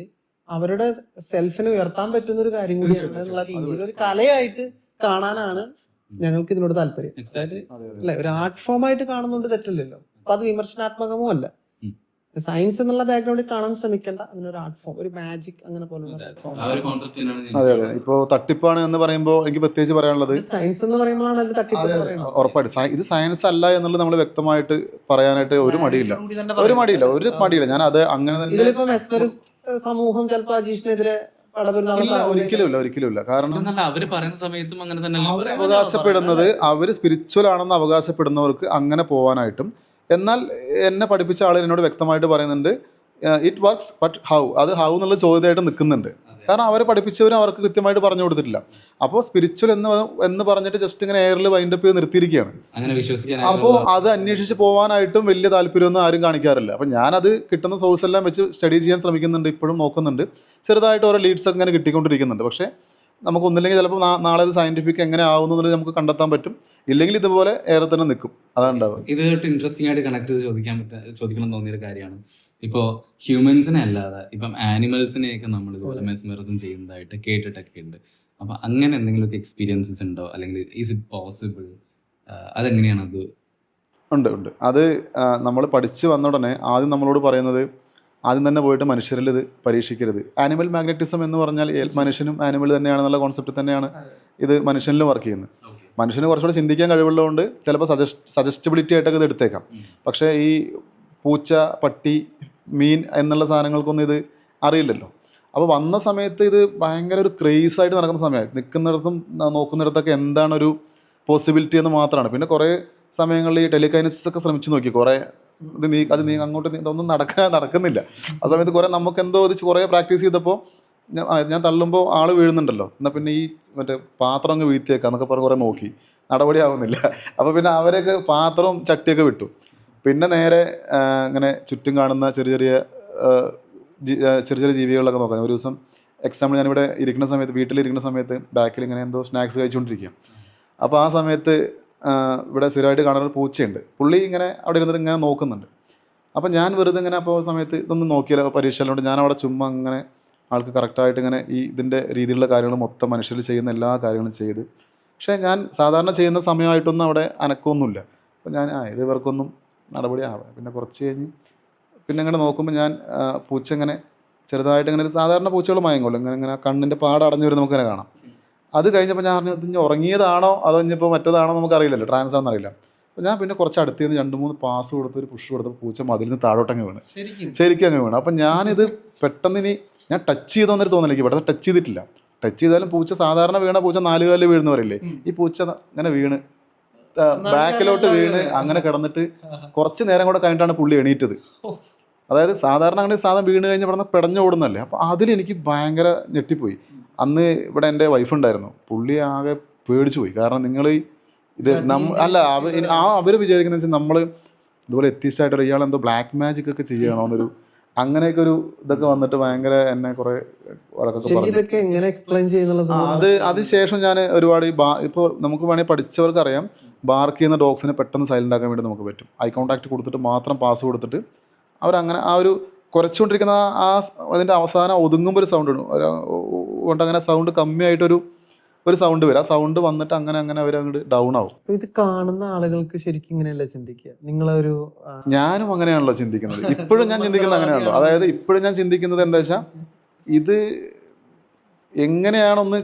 അവരുടെ സെൽഫിനെ ഉയർത്താൻ പറ്റുന്ന ഒരു കാര്യം കൂടിയാണ് എന്നുള്ള രീതിയിൽ ഒരു കലയായിട്ട് കാണാനാണ് ഞങ്ങൾക്ക് ഇതിനോട് താല്പര്യം. അല്ലെ, ഒരു ആർട്ട് ഫോം ആയിട്ട് കാണുന്നോണ്ട് തെറ്റില്ലല്ലോ. അപ്പൊ അത് വിമർശനാത്മകമോ അല്ല. സയൻസ് എന്നുള്ള ബാക്ക്ഗ്രൗണ്ടിൽ കാണാൻ ശ്രമിക്കേണ്ട അതിനൊരു ആർട്ട് ഫോം, ഒരു മാജിക് അങ്ങനെ പോലുള്ള. അതെ. ഇപ്പോ തട്ടിപ്പാണ് എന്ന് പറയുമ്പോൾ എനിക്ക് പ്രത്യേകിച്ച് പറയാനുള്ളത് സയൻസ് എന്ന് പറയുമ്പോഴാണ് തട്ടിപ്പ്. ഉറപ്പായിട്ട് ഇത് സയൻസ് അല്ല എന്നുള്ളത് നമ്മൾ വ്യക്തമായിട്ട് പറയാനായിട്ട് ഒരു മടിയില്ല. ഞാൻ അത് അങ്ങനെ തന്നെ ഇതിലിപ്പോ മെസ്മറിസ്റ്റ് സമൂഹം ചിലപ്പോൾ അജീഷിനെതിരെ ഒരിക്കലുമില്ല. കാരണം അവര് പറയുന്ന സമയത്തും അങ്ങനെ തന്നെ അവകാശപ്പെടുന്നത് അവര് സ്പിരിച്വൽ ആണെന്ന് അവകാശപ്പെടുന്നവർക്ക് അങ്ങനെ പോവാനായിട്ടും, എന്നാൽ എന്നെ പഠിപ്പിച്ച ആൾ എന്നോട് വ്യക്തമായിട്ട് പറയുന്നുണ്ട് ഇറ്റ് വർക്ക്സ് ബട്ട് ഹൗ എന്നുള്ള ചോദ്യമായിട്ട് നിൽക്കുന്നുണ്ട്. കാരണം അവരെ പഠിപ്പിച്ചവരും അവർക്ക് കൃത്യമായിട്ട് പറഞ്ഞു കൊടുത്തിട്ടില്ല. അപ്പോൾ സ്പിരിച്വൽ എന്ന് പറഞ്ഞിട്ട് ജസ്റ്റ് ഇങ്ങനെ എയറിൽ വൈൻഡപ്പ് ചെയ്ത് നിർത്തിയിരിക്കുകയാണ്. അങ്ങനെ വിശ്വസിക്കാൻ അപ്പോൾ അത് അന്വേഷിച്ച് പോകാനായിട്ടും വലിയ താല്പര്യമൊന്നും ആരും കാണിക്കാറില്ല. അപ്പം ഞാനത് കിട്ടുന്ന സോഴ്സ് എല്ലാം വെച്ച് സ്റ്റഡി ചെയ്യാൻ ശ്രമിക്കുന്നുണ്ട്, ഇപ്പോഴും നോക്കുന്നുണ്ട്. ചെറുതായിട്ട് ഓരോ ലീഡ്സ് ഒക്കെ ഇങ്ങനെ കിട്ടിക്കൊണ്ടിരിക്കുന്നുണ്ട്. പക്ഷേ നമുക്കൊന്നില്ലെങ്കിൽ ചിലപ്പോൾ നാളെ അത് സയൻറ്റിഫിക് എങ്ങനെ ആവുന്നത് നമുക്ക് കണ്ടെത്താൻ പറ്റും, ഇല്ലെങ്കിൽ ഇതുപോലെ ഏറെ തന്നെ നിൽക്കും. അതാണ് ഉണ്ടാവുക. ഇതായിട്ട് ഇൻട്രസ്റ്റിംഗ് ആയിട്ട് കണക്ട് ചെയ്ത് ചോദിക്കണം തോന്നിയൊരു കാര്യമാണ്. ഇപ്പോൾ ഹ്യൂമൻസിനെ അല്ലാതെ ഇപ്പം ആനിമൽസിനെയൊക്കെ നമ്മൾ ഇതുപോലെ മെസ്മറിസം ചെയ്യുന്നതായിട്ട് കേട്ടിട്ടൊക്കെ ഉണ്ട്. അപ്പം അങ്ങനെ എന്തെങ്കിലുമൊക്കെ എക്സ്പീരിയൻസസ് ഉണ്ടോ, അല്ലെങ്കിൽ ഈസ് ഇറ്റ് പോസിബിൾ? അതെങ്ങനെയാണ് അത്? ഉണ്ട്. അത് നമ്മൾ പഠിച്ച് വന്ന ഉടനെ ആദ്യം നമ്മളോട് പറയുന്നത്, ആദ്യം തന്നെ പോയിട്ട് മനുഷ്യരിൽ ഇത് പരീക്ഷിക്കരുത്. ആനിമൽ മാഗ്നറ്റിസം എന്ന് പറഞ്ഞാൽ മനുഷ്യനും ആനിമൽ തന്നെയാണെന്നുള്ള കോൺസെപ്റ്റ് തന്നെയാണ് ഇത് മനുഷ്യനിൽ വർക്ക് ചെയ്യുന്നത്. മനുഷ്യന് കുറച്ചുകൂടെ ചിന്തിക്കാൻ കഴിവുള്ളതുകൊണ്ട് ചിലപ്പോൾ സജസ്റ്റബിലിറ്റി ആയിട്ടൊക്കെ ഇത് എടുത്തേക്കാം. പക്ഷേ ഈ പൂച്ച, പട്ടി, മീൻ എന്നുള്ള സാധനങ്ങൾക്കൊന്നും ഇത് അറിയില്ലല്ലോ. അപ്പോൾ വന്ന സമയത്ത് ഇത് ഭയങ്കര ഒരു ക്രേസായിട്ട് നടക്കുന്ന സമയമായി. നിൽക്കുന്നിടത്തും നോക്കുന്നിടത്തൊക്കെ എന്താണൊരു പോസിബിലിറ്റി എന്ന് മാത്രമാണ്. പിന്നെ കുറേ സമയങ്ങളിൽ ഈ ടെലികൈനസിസ് ഒക്കെ ശ്രമിച്ചു നോക്കി. കുറേ നീ അങ്ങോട്ട് ഇതൊന്നും നടക്കുന്നില്ല. ആ സമയത്ത് കുറേ നമുക്ക് എന്തോ ഇത് കുറേ പ്രാക്ടീസ് ചെയ്തപ്പോൾ ഞാൻ തള്ളുമ്പോൾ ആൾ വീഴുന്നുണ്ടല്ലോ, എന്നാൽ പിന്നെ ഈ മറ്റേ പാത്രം അങ്ങ് വീഴ്ത്തിയേക്കാം എന്നൊക്കെ പറഞ്ഞ് കുറേ നോക്കി, നടപടി ആവുന്നില്ല. അപ്പോൾ പിന്നെ അവരൊക്കെ പാത്രവും ചട്ടിയൊക്കെ വിട്ടു. പിന്നെ നേരെ ഇങ്ങനെ ചുറ്റും കാണുന്ന ചെറിയ ചെറിയ ജീവികളൊക്കെ നോക്കാം. ഒരു ദിവസം എക്സാമ്പിൾ, ഞാനിവിടെ ഇരിക്കുന്ന സമയത്ത്, വീട്ടിലിരിക്കുന്ന സമയത്ത് ബാക്കിൽ ഇങ്ങനെ എന്തോ സ്നാക്സ് കഴിച്ചുകൊണ്ടിരിക്കുക. അപ്പോൾ ആ സമയത്ത് ഇവിടെ സ്ഥിരമായിട്ട് കാണുന്ന പൂച്ചയുണ്ട്. പുള്ളി ഇങ്ങനെ അവിടെ ഇരുന്നിട്ട് ഇങ്ങനെ നോക്കുന്നുണ്ട്. അപ്പോൾ ഞാൻ വെറുതെ ഇങ്ങനെ അപ്പോൾ സമയത്ത് ഇതൊന്നും നോക്കിയാലോ, പരീക്ഷയിലുണ്ട്, ഞാൻ അവിടെ ചുമ്മാ ഇങ്ങനെ ആൾക്ക് കറക്റ്റായിട്ട് ഇങ്ങനെ ഇതിൻ്റെ രീതിയിലുള്ള കാര്യങ്ങൾ മൊത്തം മനുഷ്യർ ചെയ്യുന്ന എല്ലാ കാര്യങ്ങളും ചെയ്ത്, പക്ഷേ ഞാൻ സാധാരണ ചെയ്യുന്ന സമയമായിട്ടൊന്നും അവിടെ അനക്കമൊന്നുമില്ല. അപ്പോൾ ഞാൻ ഇത് ഇവർക്കൊന്നും നടപടി ആവാം. പിന്നെ കുറച്ച് കഴിഞ്ഞ് പിന്നെ ഇങ്ങനെ നോക്കുമ്പോൾ ഞാൻ പൂച്ച ഇങ്ങനെ ചെറുതായിട്ട് ഇങ്ങനെ സാധാരണ പൂച്ചകൾ മയങ്ങുമല്ലോ, ഇങ്ങനെ കണ്ണിൻ്റെ പാട അടഞ്ഞു വരും നമുക്കിങ്ങനെ കാണാം. അത് കഴിഞ്ഞപ്പോൾ ഞാൻ പറഞ്ഞു, ഇത് ഉറങ്ങിയതാണോ അതോ ഇനിയിപ്പോൾ മറ്റേതാണോ നമുക്കറിയില്ലല്ലോ, ട്രാൻസ് ആണെന്ന് അറിയില്ല. അപ്പോൾ ഞാൻ പിന്നെ കുറച്ച് അടുത്ത് നിന്ന് 2-3 പാസ് കൊടുത്ത് ഒരു പുഷ് കൊടുത്തപ്പോൾ പൂച്ച മതിൽ നിന്ന് താഴോട്ടങ്ങ് വീണ്, ശരിക്കും അങ്ങ് വീണ്. അപ്പം ഞാനിത് പെട്ടെന്ന് ഞാൻ ടച്ച് ചെയ്തോന്നൊരു തോന്നല്, എനിക്ക് ഇവിടെ ടച്ച് ചെയ്തിട്ടില്ല. ടച്ച് ചെയ്താലും പൂച്ച സാധാരണ വീണ പൂച്ച 4 കാലിൽ വീഴുന്ന പറയില്ലേ, ഈ പൂച്ച ഇങ്ങനെ വീണ് ബാക്കിലോട്ട് വീണ് അങ്ങനെ കിടന്നിട്ട് കുറച്ച് നേരം കൂടെ കഴിഞ്ഞിട്ടാണ് പുള്ളി എണീറ്റത്. അതായത് സാധാരണ അങ്ങനെ വീണ് കഴിഞ്ഞ് ഇവിടെ നിന്ന് പെടഞ്ഞ് ഓടുന്നല്ലേ. അപ്പോൾ അതിലെനിക്ക് ഭയങ്കര ഞെട്ടിപ്പോയി. അന്ന് ഇവിടെ എൻ്റെ വൈഫ് ഉണ്ടായിരുന്നു. പുള്ളി ആകെ പേടിച്ചു പോയി. കാരണം നിങ്ങൾ ഇത് അവർ വിചാരിക്കുന്നത് വെച്ചാൽ നമ്മൾ ഇതുപോലെ എത്തിസ്റ്റായിട്ട് ഇയാളെന്തോ ബ്ലാക്ക് മാജിക് ഒക്കെ ചെയ്യണോ എന്നൊരു അങ്ങനെയൊക്കെ ഒരു ഇതൊക്കെ വന്നിട്ട് ഭയങ്കര എന്നെ കുറെ വഴക്കൊക്കെ പറഞ്ഞു. അത് ശേഷം ഞാൻ ഒരുപാട് ഇപ്പോൾ നമുക്ക് വേണമെങ്കിൽ പഠിച്ചവർക്ക് അറിയാം, ബാർക്ക് ചെയ്യുന്ന ഡോഗ്സിനെ പെട്ടെന്ന് സൈലൻ്റ് ആക്കാൻ വേണ്ടി നമുക്ക് പറ്റും. ഐ കോൺടാക്ട് കൊടുത്തിട്ട് മാത്രം പാസ് കൊടുത്തിട്ട് അവരങ്ങനെ ആ ഒരു കുറച്ചുകൊണ്ടിരിക്കുന്ന അതിൻ്റെ അവസാനം ഒതുങ്ങുമ്പോൾ ഒരു സൗണ്ട് കൊണ്ട് അങ്ങനെ സൗണ്ട് കമ്മിയായിട്ടൊരു സൗണ്ട് വരും. ആ സൗണ്ട് വന്നിട്ട് അങ്ങനെ അവരങ്ങോട്ട് ഡൗൺ ആവും. ഇത് കാണുന്ന ആളുകൾക്ക് ശരിക്കും ഇങ്ങനെയല്ല ചിന്തിക്കുക. നിങ്ങളൊരു ഞാനും അങ്ങനെയാണല്ലോ ചിന്തിക്കുന്നത്. ഇപ്പോഴും ഞാൻ ചിന്തിക്കുന്നത് അങ്ങനെയാണല്ലോ. അതായത് ഇപ്പോഴും ഞാൻ ചിന്തിക്കുന്നത് എന്താ വെച്ചാൽ, ഇത് എങ്ങനെയാണൊന്ന്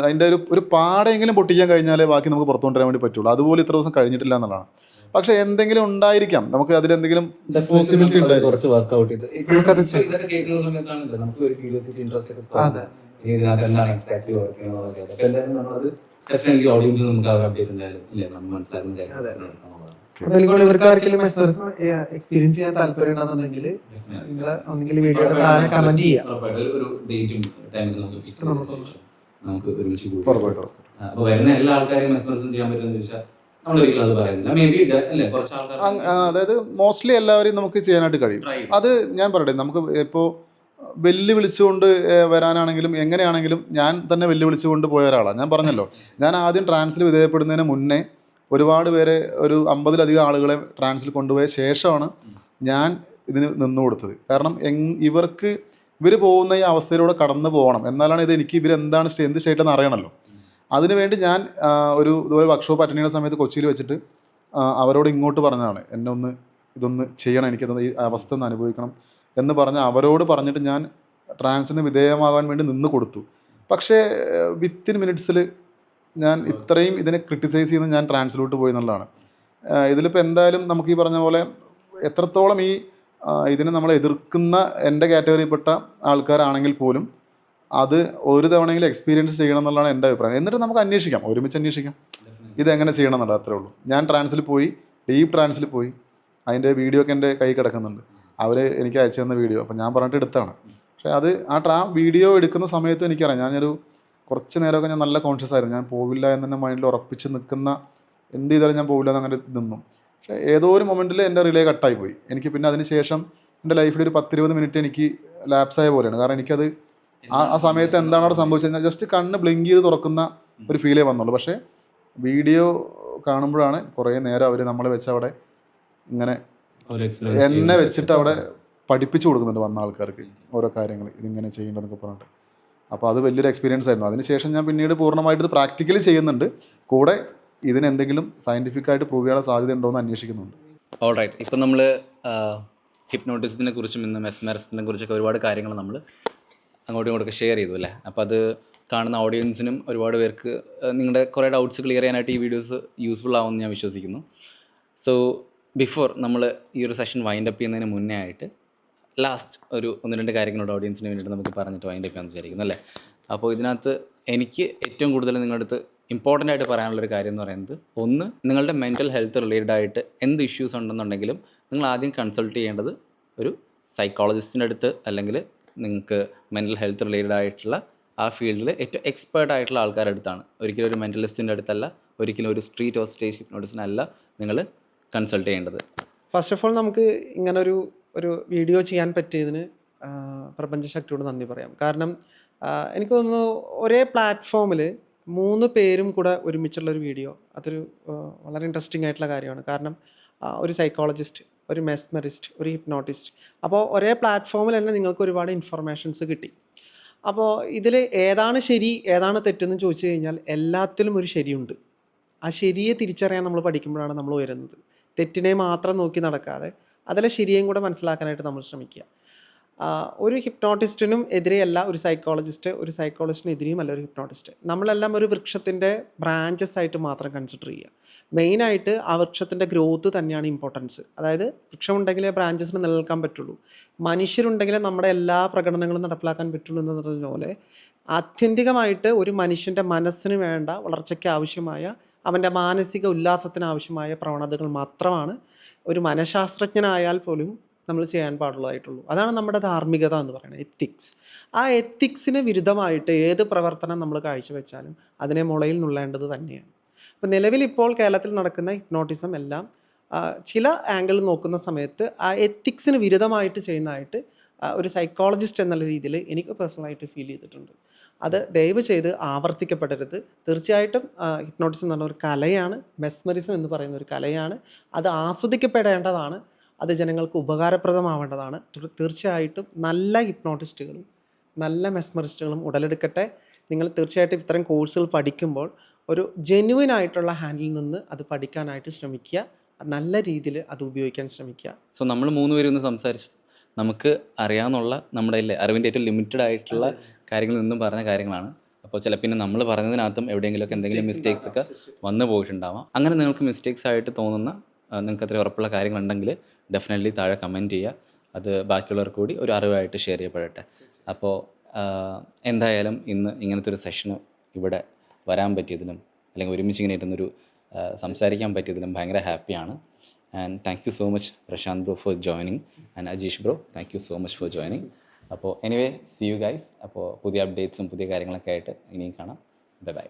അതിൻ്റെ ഒരു പാടെങ്കിലും പൊട്ടിക്കാൻ കഴിഞ്ഞാലേ ബാക്കി നമുക്ക് പുറത്തു കൊണ്ടുവരാൻ വേണ്ടി പറ്റുള്ളൂ. അതുപോലെ ഇത്ര ദിവസം കഴിഞ്ഞിട്ടില്ല എന്നുള്ളതാണ്. പക്ഷെ എന്തെങ്കിലും ഉണ്ടായിരിക്കാം, നമുക്ക് അതിലെന്തെങ്കിലും പോസിബിലിറ്റി ഉണ്ടായിരിക്കും. കുറച്ച് വർക്ക്ഔട്ട് ചെയ്ത് ഇതൊക്കെ കേൾക്കുന്ന സമയത്താണല്ലോ നമുക്ക് ഒരു ക്യൂരിയോസിറ്റി, ഇൻട്രസ്റ്റ് ഒക്കെ ഇതിനകത്ത് എന്താണ് എക്സാക്ട് വർക്ക് ചെയ്യുന്നത്. അപ്പൊ എന്തായാലും നമ്മളത് ഡെഫിനറ്റ്ലി ഓഡിയൻസ് നമുക്ക് അവർ അപ്ഡേറ്റ് എന്തായാലും ഇല്ലേ നമ്മൾ മനസ്സിലാക്കുന്ന കാര്യം. ഇവർക്ക് ആർക്കെങ്കിലും എക്സ്പീരിയൻസ് ചെയ്യാൻ താല്പര്യം ഉണ്ടെന്നുണ്ടെങ്കിൽ നിങ്ങളെ ഒന്നെങ്കിൽ വീഡിയോയുടെ താഴെ കമന്റ് ചെയ്യാം. ഒരു ഡേറ്റും ടൈമും നമുക്ക് ഒരുമിച്ച് കൂടി അപ്പൊ വരുന്ന എല്ലാ ആൾക്കാരും മെസ്സേജ് ചെയ്യാൻ പറ്റുമെന്ന് ചോദിച്ചാൽ അതായത് മോസ്റ്റ്ലി എല്ലാവരെയും നമുക്ക് ചെയ്യാനായിട്ട് കഴിയും. അത് ഞാൻ പറയട്ടെ, നമുക്ക് ഇപ്പോൾ വെല്ലുവിളിച്ചുകൊണ്ട് വരാനാണെങ്കിലും എങ്ങനെയാണെങ്കിലും ഞാൻ തന്നെ വെല്ലുവിളിച്ചുകൊണ്ട് പോയ ഒരാളാണ്. ഞാൻ പറഞ്ഞല്ലോ, ഞാൻ ആദ്യം ട്രാൻസിൽ വിധേയപ്പെടുന്നതിന് മുന്നേ ഒരുപാട് പേരെ, ഒരു 50-ലധികം ആളുകളെ ട്രാൻസിൽ കൊണ്ടുപോയ ശേഷമാണ് ഞാൻ ഇതിന് നിന്നു കൊടുത്തത്. കാരണം ഇവർ പോകുന്ന ഈ അവസ്ഥയിലൂടെ കടന്നു പോകണം, എന്നാലാണ് എനിക്ക് ഇവരെന്താണ് എന്ത് സ്റ്റേറ്റെന്ന് അറിയണമല്ലോ. അതിനുവേണ്ടി ഞാൻ ഇതുപോലെ വർക്ക്ഷോപ്പ് അറ്റൻഡ് ചെയ്യുന്ന സമയത്ത് കൊച്ചിയിൽ വെച്ചിട്ട് അവരോട് ഇങ്ങോട്ട് പറഞ്ഞതാണ്, എന്നെ ഇതൊന്ന് ചെയ്യണം, എനിക്കത് ഈ അവസ്ഥ ഒന്ന് അനുഭവിക്കണം എന്ന് പറഞ്ഞ് അവരോട് പറഞ്ഞിട്ട് ഞാൻ ട്രാൻസിന് വിധേയമാകാൻ വേണ്ടി നിന്ന് കൊടുത്തു. പക്ഷേ വിത്തിൻ മിനിറ്റ്സിൽ ഞാൻ ഇത്രയും ഇതിനെ ക്രിട്ടിസൈസ് ചെയ്യുന്നത് ഞാൻ ട്രാൻസിലോട്ട് പോയി എന്നുള്ളതാണ്. ഇതിലിപ്പോൾ എന്തായാലും നമുക്ക് ഈ പറഞ്ഞ പോലെ എത്രത്തോളം ഇതിനെ നമ്മൾ എതിർക്കുന്ന എൻ്റെ കാറ്റഗറിയിൽപ്പെട്ട ആൾക്കാരാണെങ്കിൽ പോലും അത് ഒരു തവണയെങ്കിലും എക്സ്പീരിയൻസ് ചെയ്യണം എന്നുള്ളതാണ് എൻ്റെ അഭിപ്രായം. എന്നിട്ട് നമുക്ക് അന്വേഷിക്കാം, ഒരുമിച്ച് അന്വേഷിക്കാം ഇതെങ്ങനെ ചെയ്യണം എന്നുള്ളത്. അത്രേ ഉള്ളൂ. ഞാൻ ട്രാൻസിൽ പോയി, ഡീപ്പ് ട്രാൻസിൽ പോയി, അതിൻ്റെ വീഡിയോ ഒക്കെ എൻ്റെ കൈ കിടക്കുന്നുണ്ട്. അവർ എനിക്ക് അയച്ചു തന്ന വീഡിയോ, അപ്പോൾ ഞാൻ പറഞ്ഞിട്ട് എടുത്താണ്. പക്ഷേ അത് ആ വീഡിയോ എടുക്കുന്ന സമയത്ത് എനിക്കറിയാം, ഞാനൊരു കുറച്ച് നേരമൊക്കെ ഞാൻ നല്ല കോൺഷ്യസ് ആയിരുന്നു. ഞാൻ പോവില്ല എന്ന് തന്നെ മൈൻഡിൽ ഉറപ്പിച്ച് നിൽക്കുന്ന, എന്ത് ചെയ്താലും ഞാൻ പോവില്ല എന്നങ്ങനെ നിന്നു. പക്ഷേ ഏതോ ഒരു മൊമെൻറ്റിൽ എൻ്റെ റിലേ കട്ടായി പോയി. എനിക്ക് പിന്നെ അതിന് ശേഷം എൻ്റെ ലൈഫിൽ ഒരു 10-20 മിനിറ്റ് എനിക്ക് ലാപ്സായ പോലെയാണ്. കാരണം എനിക്കത് ആ സമയത്ത് എന്താണ് അവിടെ സംഭവിച്ചത്, ജസ്റ്റ് കണ്ണ് ബ്ലിങ്ക് ചെയ്ത് തുറക്കുന്ന ഒരു ഫീലേ വന്നുള്ളൂ. പക്ഷേ വീഡിയോ കാണുമ്പോഴാണ് കുറേ നേരം അവർ നമ്മളെ വെച്ച് അവിടെ ഇങ്ങനെ എന്നെ വെച്ചിട്ട് അവിടെ പഠിപ്പിച്ചു കൊടുക്കുന്നുണ്ട് വന്ന ആൾക്കാർക്ക് ഓരോ കാര്യങ്ങൾ, ഇതിങ്ങനെ ചെയ്യേണ്ടതെന്നൊക്കെ പറഞ്ഞിട്ട്. അപ്പോൾ അത് വലിയൊരു എക്സ്പീരിയൻസ് ആയിരുന്നു. അതിനുശേഷം ഞാൻ പിന്നീട് പൂർണ്ണമായിട്ട് ഇത് പ്രാക്ടിക്കലി ചെയ്യുന്നുണ്ട്. കൂടെ ഇതിനെന്തെങ്കിലും സയൻറ്റിഫിക് ആയിട്ട് പ്രൂവ് ചെയ്യാനുള്ള സാധ്യത ഉണ്ടോ എന്ന് അന്വേഷിക്കുന്നുണ്ട്. ഓൾറൈറ്റ്, ഇപ്പം നമ്മൾ ഹിപ്നോട്ടിസത്തിനെ കുറിച്ചും ഇന്ന് മെസ്മറിസത്തിനെ കുറിച്ചൊക്കെ ഒരുപാട് കാര്യങ്ങൾ നമ്മൾ അങ്ങോട്ടും ഇങ്ങോട്ടൊക്കെ ഷെയർ ചെയ്തു അല്ലേ. അപ്പോൾ അത് കാണുന്ന ഓഡിയൻസിനും ഒരുപാട് പേർക്ക് നിങ്ങളുടെ കുറേ ഡൗട്ട്സ് ക്ലിയർ ചെയ്യാനായിട്ട് ഈ വീഡിയോസ് യൂസ്ഫുൾ ആവുമെന്ന് ഞാൻ വിശ്വസിക്കുന്നു. സോ ബിഫോർ നമ്മൾ ഈ ഒരു സെഷൻ വൈൻഡപ്പ് ചെയ്യുന്നതിന് മുന്നേ ആയിട്ട് ലാസ്റ്റ് ഒരു 1-2 കാര്യങ്ങളോട് ഓഡിയൻസിന് വേണ്ടിയിട്ട് നമുക്ക് പറഞ്ഞിട്ട് വൈൻഡപ്പ് ചെയ്യാമെന്ന് വിചാരിക്കുന്നു അല്ലേ. അപ്പോൾ ഇതിനകത്ത് എനിക്ക് ഏറ്റവും കൂടുതൽ നിങ്ങളുടെ അടുത്ത് ഇമ്പോർട്ടൻ്റ് ആയിട്ട് പറയാനുള്ളൊരു കാര്യം എന്ന് പറയുന്നത്, ഒന്ന്, നിങ്ങളുടെ മെൻ്റൽ ഹെൽത്ത് റിലേറ്റഡ് ആയിട്ട് എന്ത് ഇഷ്യൂസ് ഉണ്ടെന്നുണ്ടെങ്കിലും നിങ്ങൾ ആദ്യം കൺസൾട്ട് ചെയ്യേണ്ടത് ഒരു സൈക്കോളജിസ്റ്റിൻ്റെ അടുത്ത്, അല്ലെങ്കിൽ നിങ്ങൾക്ക് മെൻ്റൽ ഹെൽത്ത് റിലേറ്റഡ് ആയിട്ടുള്ള ആ ഫീൽഡിൽ ഏറ്റവും എക്സ്പേർട്ട് ആയിട്ടുള്ള ആൾക്കാരുടെ അടുത്താണ്. ഒരിക്കലും ഒരു മെൻ്റലിസ്റ്റിൻ്റെ അടുത്തല്ല, ഒരിക്കലും ഒരു സ്ട്രീറ്റ് ഓർ സ്റ്റേജ് ഹിപ്നോട്ടിസ്റ്റിനല്ല നിങ്ങൾ കൺസൾട്ട് ചെയ്യേണ്ടത്. ഫസ്റ്റ് ഓഫ് ഓൾ നമുക്ക് ഇങ്ങനൊരു വീഡിയോ ചെയ്യാൻ പറ്റിയതിന് പ്രപഞ്ചശക്തിയോട് നന്ദി പറയാം. കാരണം എനിക്ക് തോന്നുന്നു ഒരേ പ്ലാറ്റ്ഫോമിൽ 3 പേരും കൂടെ ഒരുമിച്ചുള്ളൊരു വീഡിയോ, അതൊരു വളരെ ഇൻട്രസ്റ്റിംഗ് ആയിട്ടുള്ള കാര്യമാണ്. കാരണം ഒരു സൈക്കോളജിസ്റ്റ്, ഒരു മെസ്മറിസ്റ്റ്, ഒരു ഹിപ്നോട്ടിസ്റ്റ്, അപ്പോൾ ഒരേ പ്ലാറ്റ്ഫോമിൽ തന്നെ നിങ്ങൾക്ക് ഒരുപാട് ഇൻഫർമേഷൻസ് കിട്ടി. അപ്പോൾ ഇതിൽ ഏതാണ് ശരി ഏതാണ് തെറ്റെന്ന് ചോദിച്ചു കഴിഞ്ഞാൽ എല്ലാത്തിലും ഒരു ശരിയുണ്ട്. ആ ശരിയെ തിരിച്ചറിയാൻ നമ്മൾ പഠിക്കുമ്പോഴാണ് നമ്മൾ ഉയരുന്നത്. തെറ്റിനെ മാത്രം നോക്കി നടക്കാതെ അതിലെ ശരിയെയും കൂടെ മനസ്സിലാക്കാനായിട്ട് നമ്മൾ ശ്രമിക്കുക. ഒരു ഹിപ്നോട്ടിസ്റ്റിനും എതിരെയല്ല ഒരു സൈക്കോളജിസ്റ്റ്, ഒരു സൈക്കോളജിസ്റ്റിന് എതിരെയും അല്ല ഒരു ഹിപ്നോട്ടിസ്റ്റ്. നമ്മളെല്ലാം ഒരു വൃക്ഷത്തിൻ്റെ ബ്രാഞ്ചസ് ആയിട്ട് മാത്രം കൺസിഡർ ചെയ്യുക. മെയിനായിട്ട് ആ വൃക്ഷത്തിൻ്റെ ഗ്രോത്ത് തന്നെയാണ് ഇമ്പോർട്ടൻസ്. അതായത് വൃക്ഷമുണ്ടെങ്കിലേ ബ്രാഞ്ചസിന് നിലനിൽക്കാൻ പറ്റുള്ളൂ. മനുഷ്യരുണ്ടെങ്കിലേ നമ്മുടെ എല്ലാ പ്രകടനങ്ങളും നടപ്പിലാക്കാൻ പറ്റുള്ളൂ എന്ന് പറഞ്ഞ പോലെ ആത്യന്തികമായിട്ട് ഒരു മനുഷ്യൻ്റെ മനസ്സിന് വേണ്ട വളർച്ചയ്ക്ക് ആവശ്യമായ, അവൻ്റെ മാനസിക ഉല്ലാസത്തിന് ആവശ്യമായ പ്രവണതകൾ മാത്രമാണ് ഒരു മനഃശാസ്ത്രജ്ഞനായാൽ പോലും നമ്മൾ ചെയ്യാൻ പാടുള്ളതായിട്ടുള്ളൂ. അതാണ് നമ്മുടെ ധാർമ്മികത എന്ന് പറയുന്നത്, എത്തിക്സ്. ആ എത്തിക്സിന് വിരുദ്ധമായിട്ട് ഏത് പ്രവർത്തനം നമ്മൾ കാഴ്ചവെച്ചാലും അതിനെ മുളയിൽ നുള്ളേണ്ടത് തന്നെയാണ്. അപ്പോൾ നിലവിലിപ്പോൾ കേരളത്തിൽ നടക്കുന്ന ഹിപ്നോട്ടിസം എല്ലാം ചില ആംഗിളിൽ നോക്കുന്ന സമയത്ത് ആ എത്തിക്സിന് വിരുദ്ധമായിട്ട് ചെയ്യുന്നതായിട്ട് ഒരു സൈക്കോളജിസ്റ്റ് എന്നുള്ള രീതിയിൽ എനിക്ക് പേഴ്സണലായിട്ട് ഫീൽ ചെയ്തിട്ടുണ്ട്. അത് ദയവ് ചെയ്ത് ആവർത്തിക്കപ്പെടരുത്. തീർച്ചയായിട്ടും ഹിപ്നോട്ടിസം എന്ന് പറഞ്ഞ ഒരു കലയാണ്, മെസ്മറിസം എന്ന് പറയുന്ന ഒരു കലയാണ്. അത് ആസ്വദിക്കപ്പെടേണ്ടതാണ്, അത് ജനങ്ങൾക്ക് ഉപകാരപ്രദമാവേണ്ടതാണ്. തീർച്ചയായിട്ടും നല്ല ഹിപ്നോട്ടിസ്റ്റുകളും നല്ല മെസ്മറിസ്റ്റുകളും ഉടലെടുക്കട്ടെ. നിങ്ങൾ തീർച്ചയായിട്ടും ഇത്തരം കോഴ്സുകൾ പഠിക്കുമ്പോൾ ഒരു ജെന്യുവൻ ആയിട്ടുള്ള ഹാൻഡിൽ നിന്ന് അത് പഠിക്കാനായിട്ട് ശ്രമിക്കുക, നല്ല രീതിയിൽ അത് ഉപയോഗിക്കാൻ ശ്രമിക്കുക. സോ നമ്മൾ 3 പേരും ഒന്ന് സംസാരിച്ചത് നമുക്ക് അറിയാവുന്നുള്ള നമ്മുടെ അറിവിൻ്റെ ഏറ്റവും ലിമിറ്റഡ് ആയിട്ടുള്ള കാര്യങ്ങളിൽ നിന്നും പറഞ്ഞ കാര്യങ്ങളാണ്. അപ്പോൾ ചിലപ്പോൾ പിന്നെ നമ്മൾ പറഞ്ഞതിനകത്തും എവിടെയെങ്കിലുമൊക്കെ എന്തെങ്കിലും മിസ്റ്റേക്സ് ഒക്കെ വന്നു പോയിട്ടുണ്ടാവാം. അങ്ങനെ നിങ്ങൾക്ക് മിസ്റ്റേക്സ് ആയിട്ട് തോന്നുന്ന, നിങ്ങൾക്ക് അത്ര ഉറപ്പുള്ള കാര്യങ്ങളുണ്ടെങ്കിൽ ഡെഫിനറ്റ്ലി താഴെ കമൻറ്റ് ചെയ്യുക. അത് ബാക്കിയുള്ളവർക്ക് കൂടി ഒരു അറിവായിട്ട് ഷെയർ ചെയ്യപ്പെടട്ടെ. അപ്പോൾ എന്തായാലും ഇന്ന് ഇങ്ങനത്തെ ഒരു സെഷന് ഇവിടെ വരാൻ പറ്റിയതിലും, അല്ലെങ്കിൽ ഒരുമിച്ച് ഇങ്ങനെ ഇരുന്നൊരു സംസാരിക്കാൻ പറ്റിയതിലും ഭയങ്കര ഹാപ്പിയാണ്. And thank you so much Prashanth bro for joining, and Ajeesh bro thank you so much for joining. അപ്പോൾ എനിവേ സീ യു ഗൈസ്. അപ്പോൾ പുതിയ അപ്ഡേറ്റ്സും പുതിയ കാര്യങ്ങളൊക്കെ ആയിട്ട് ഇനിയും കാണാം. Bye by.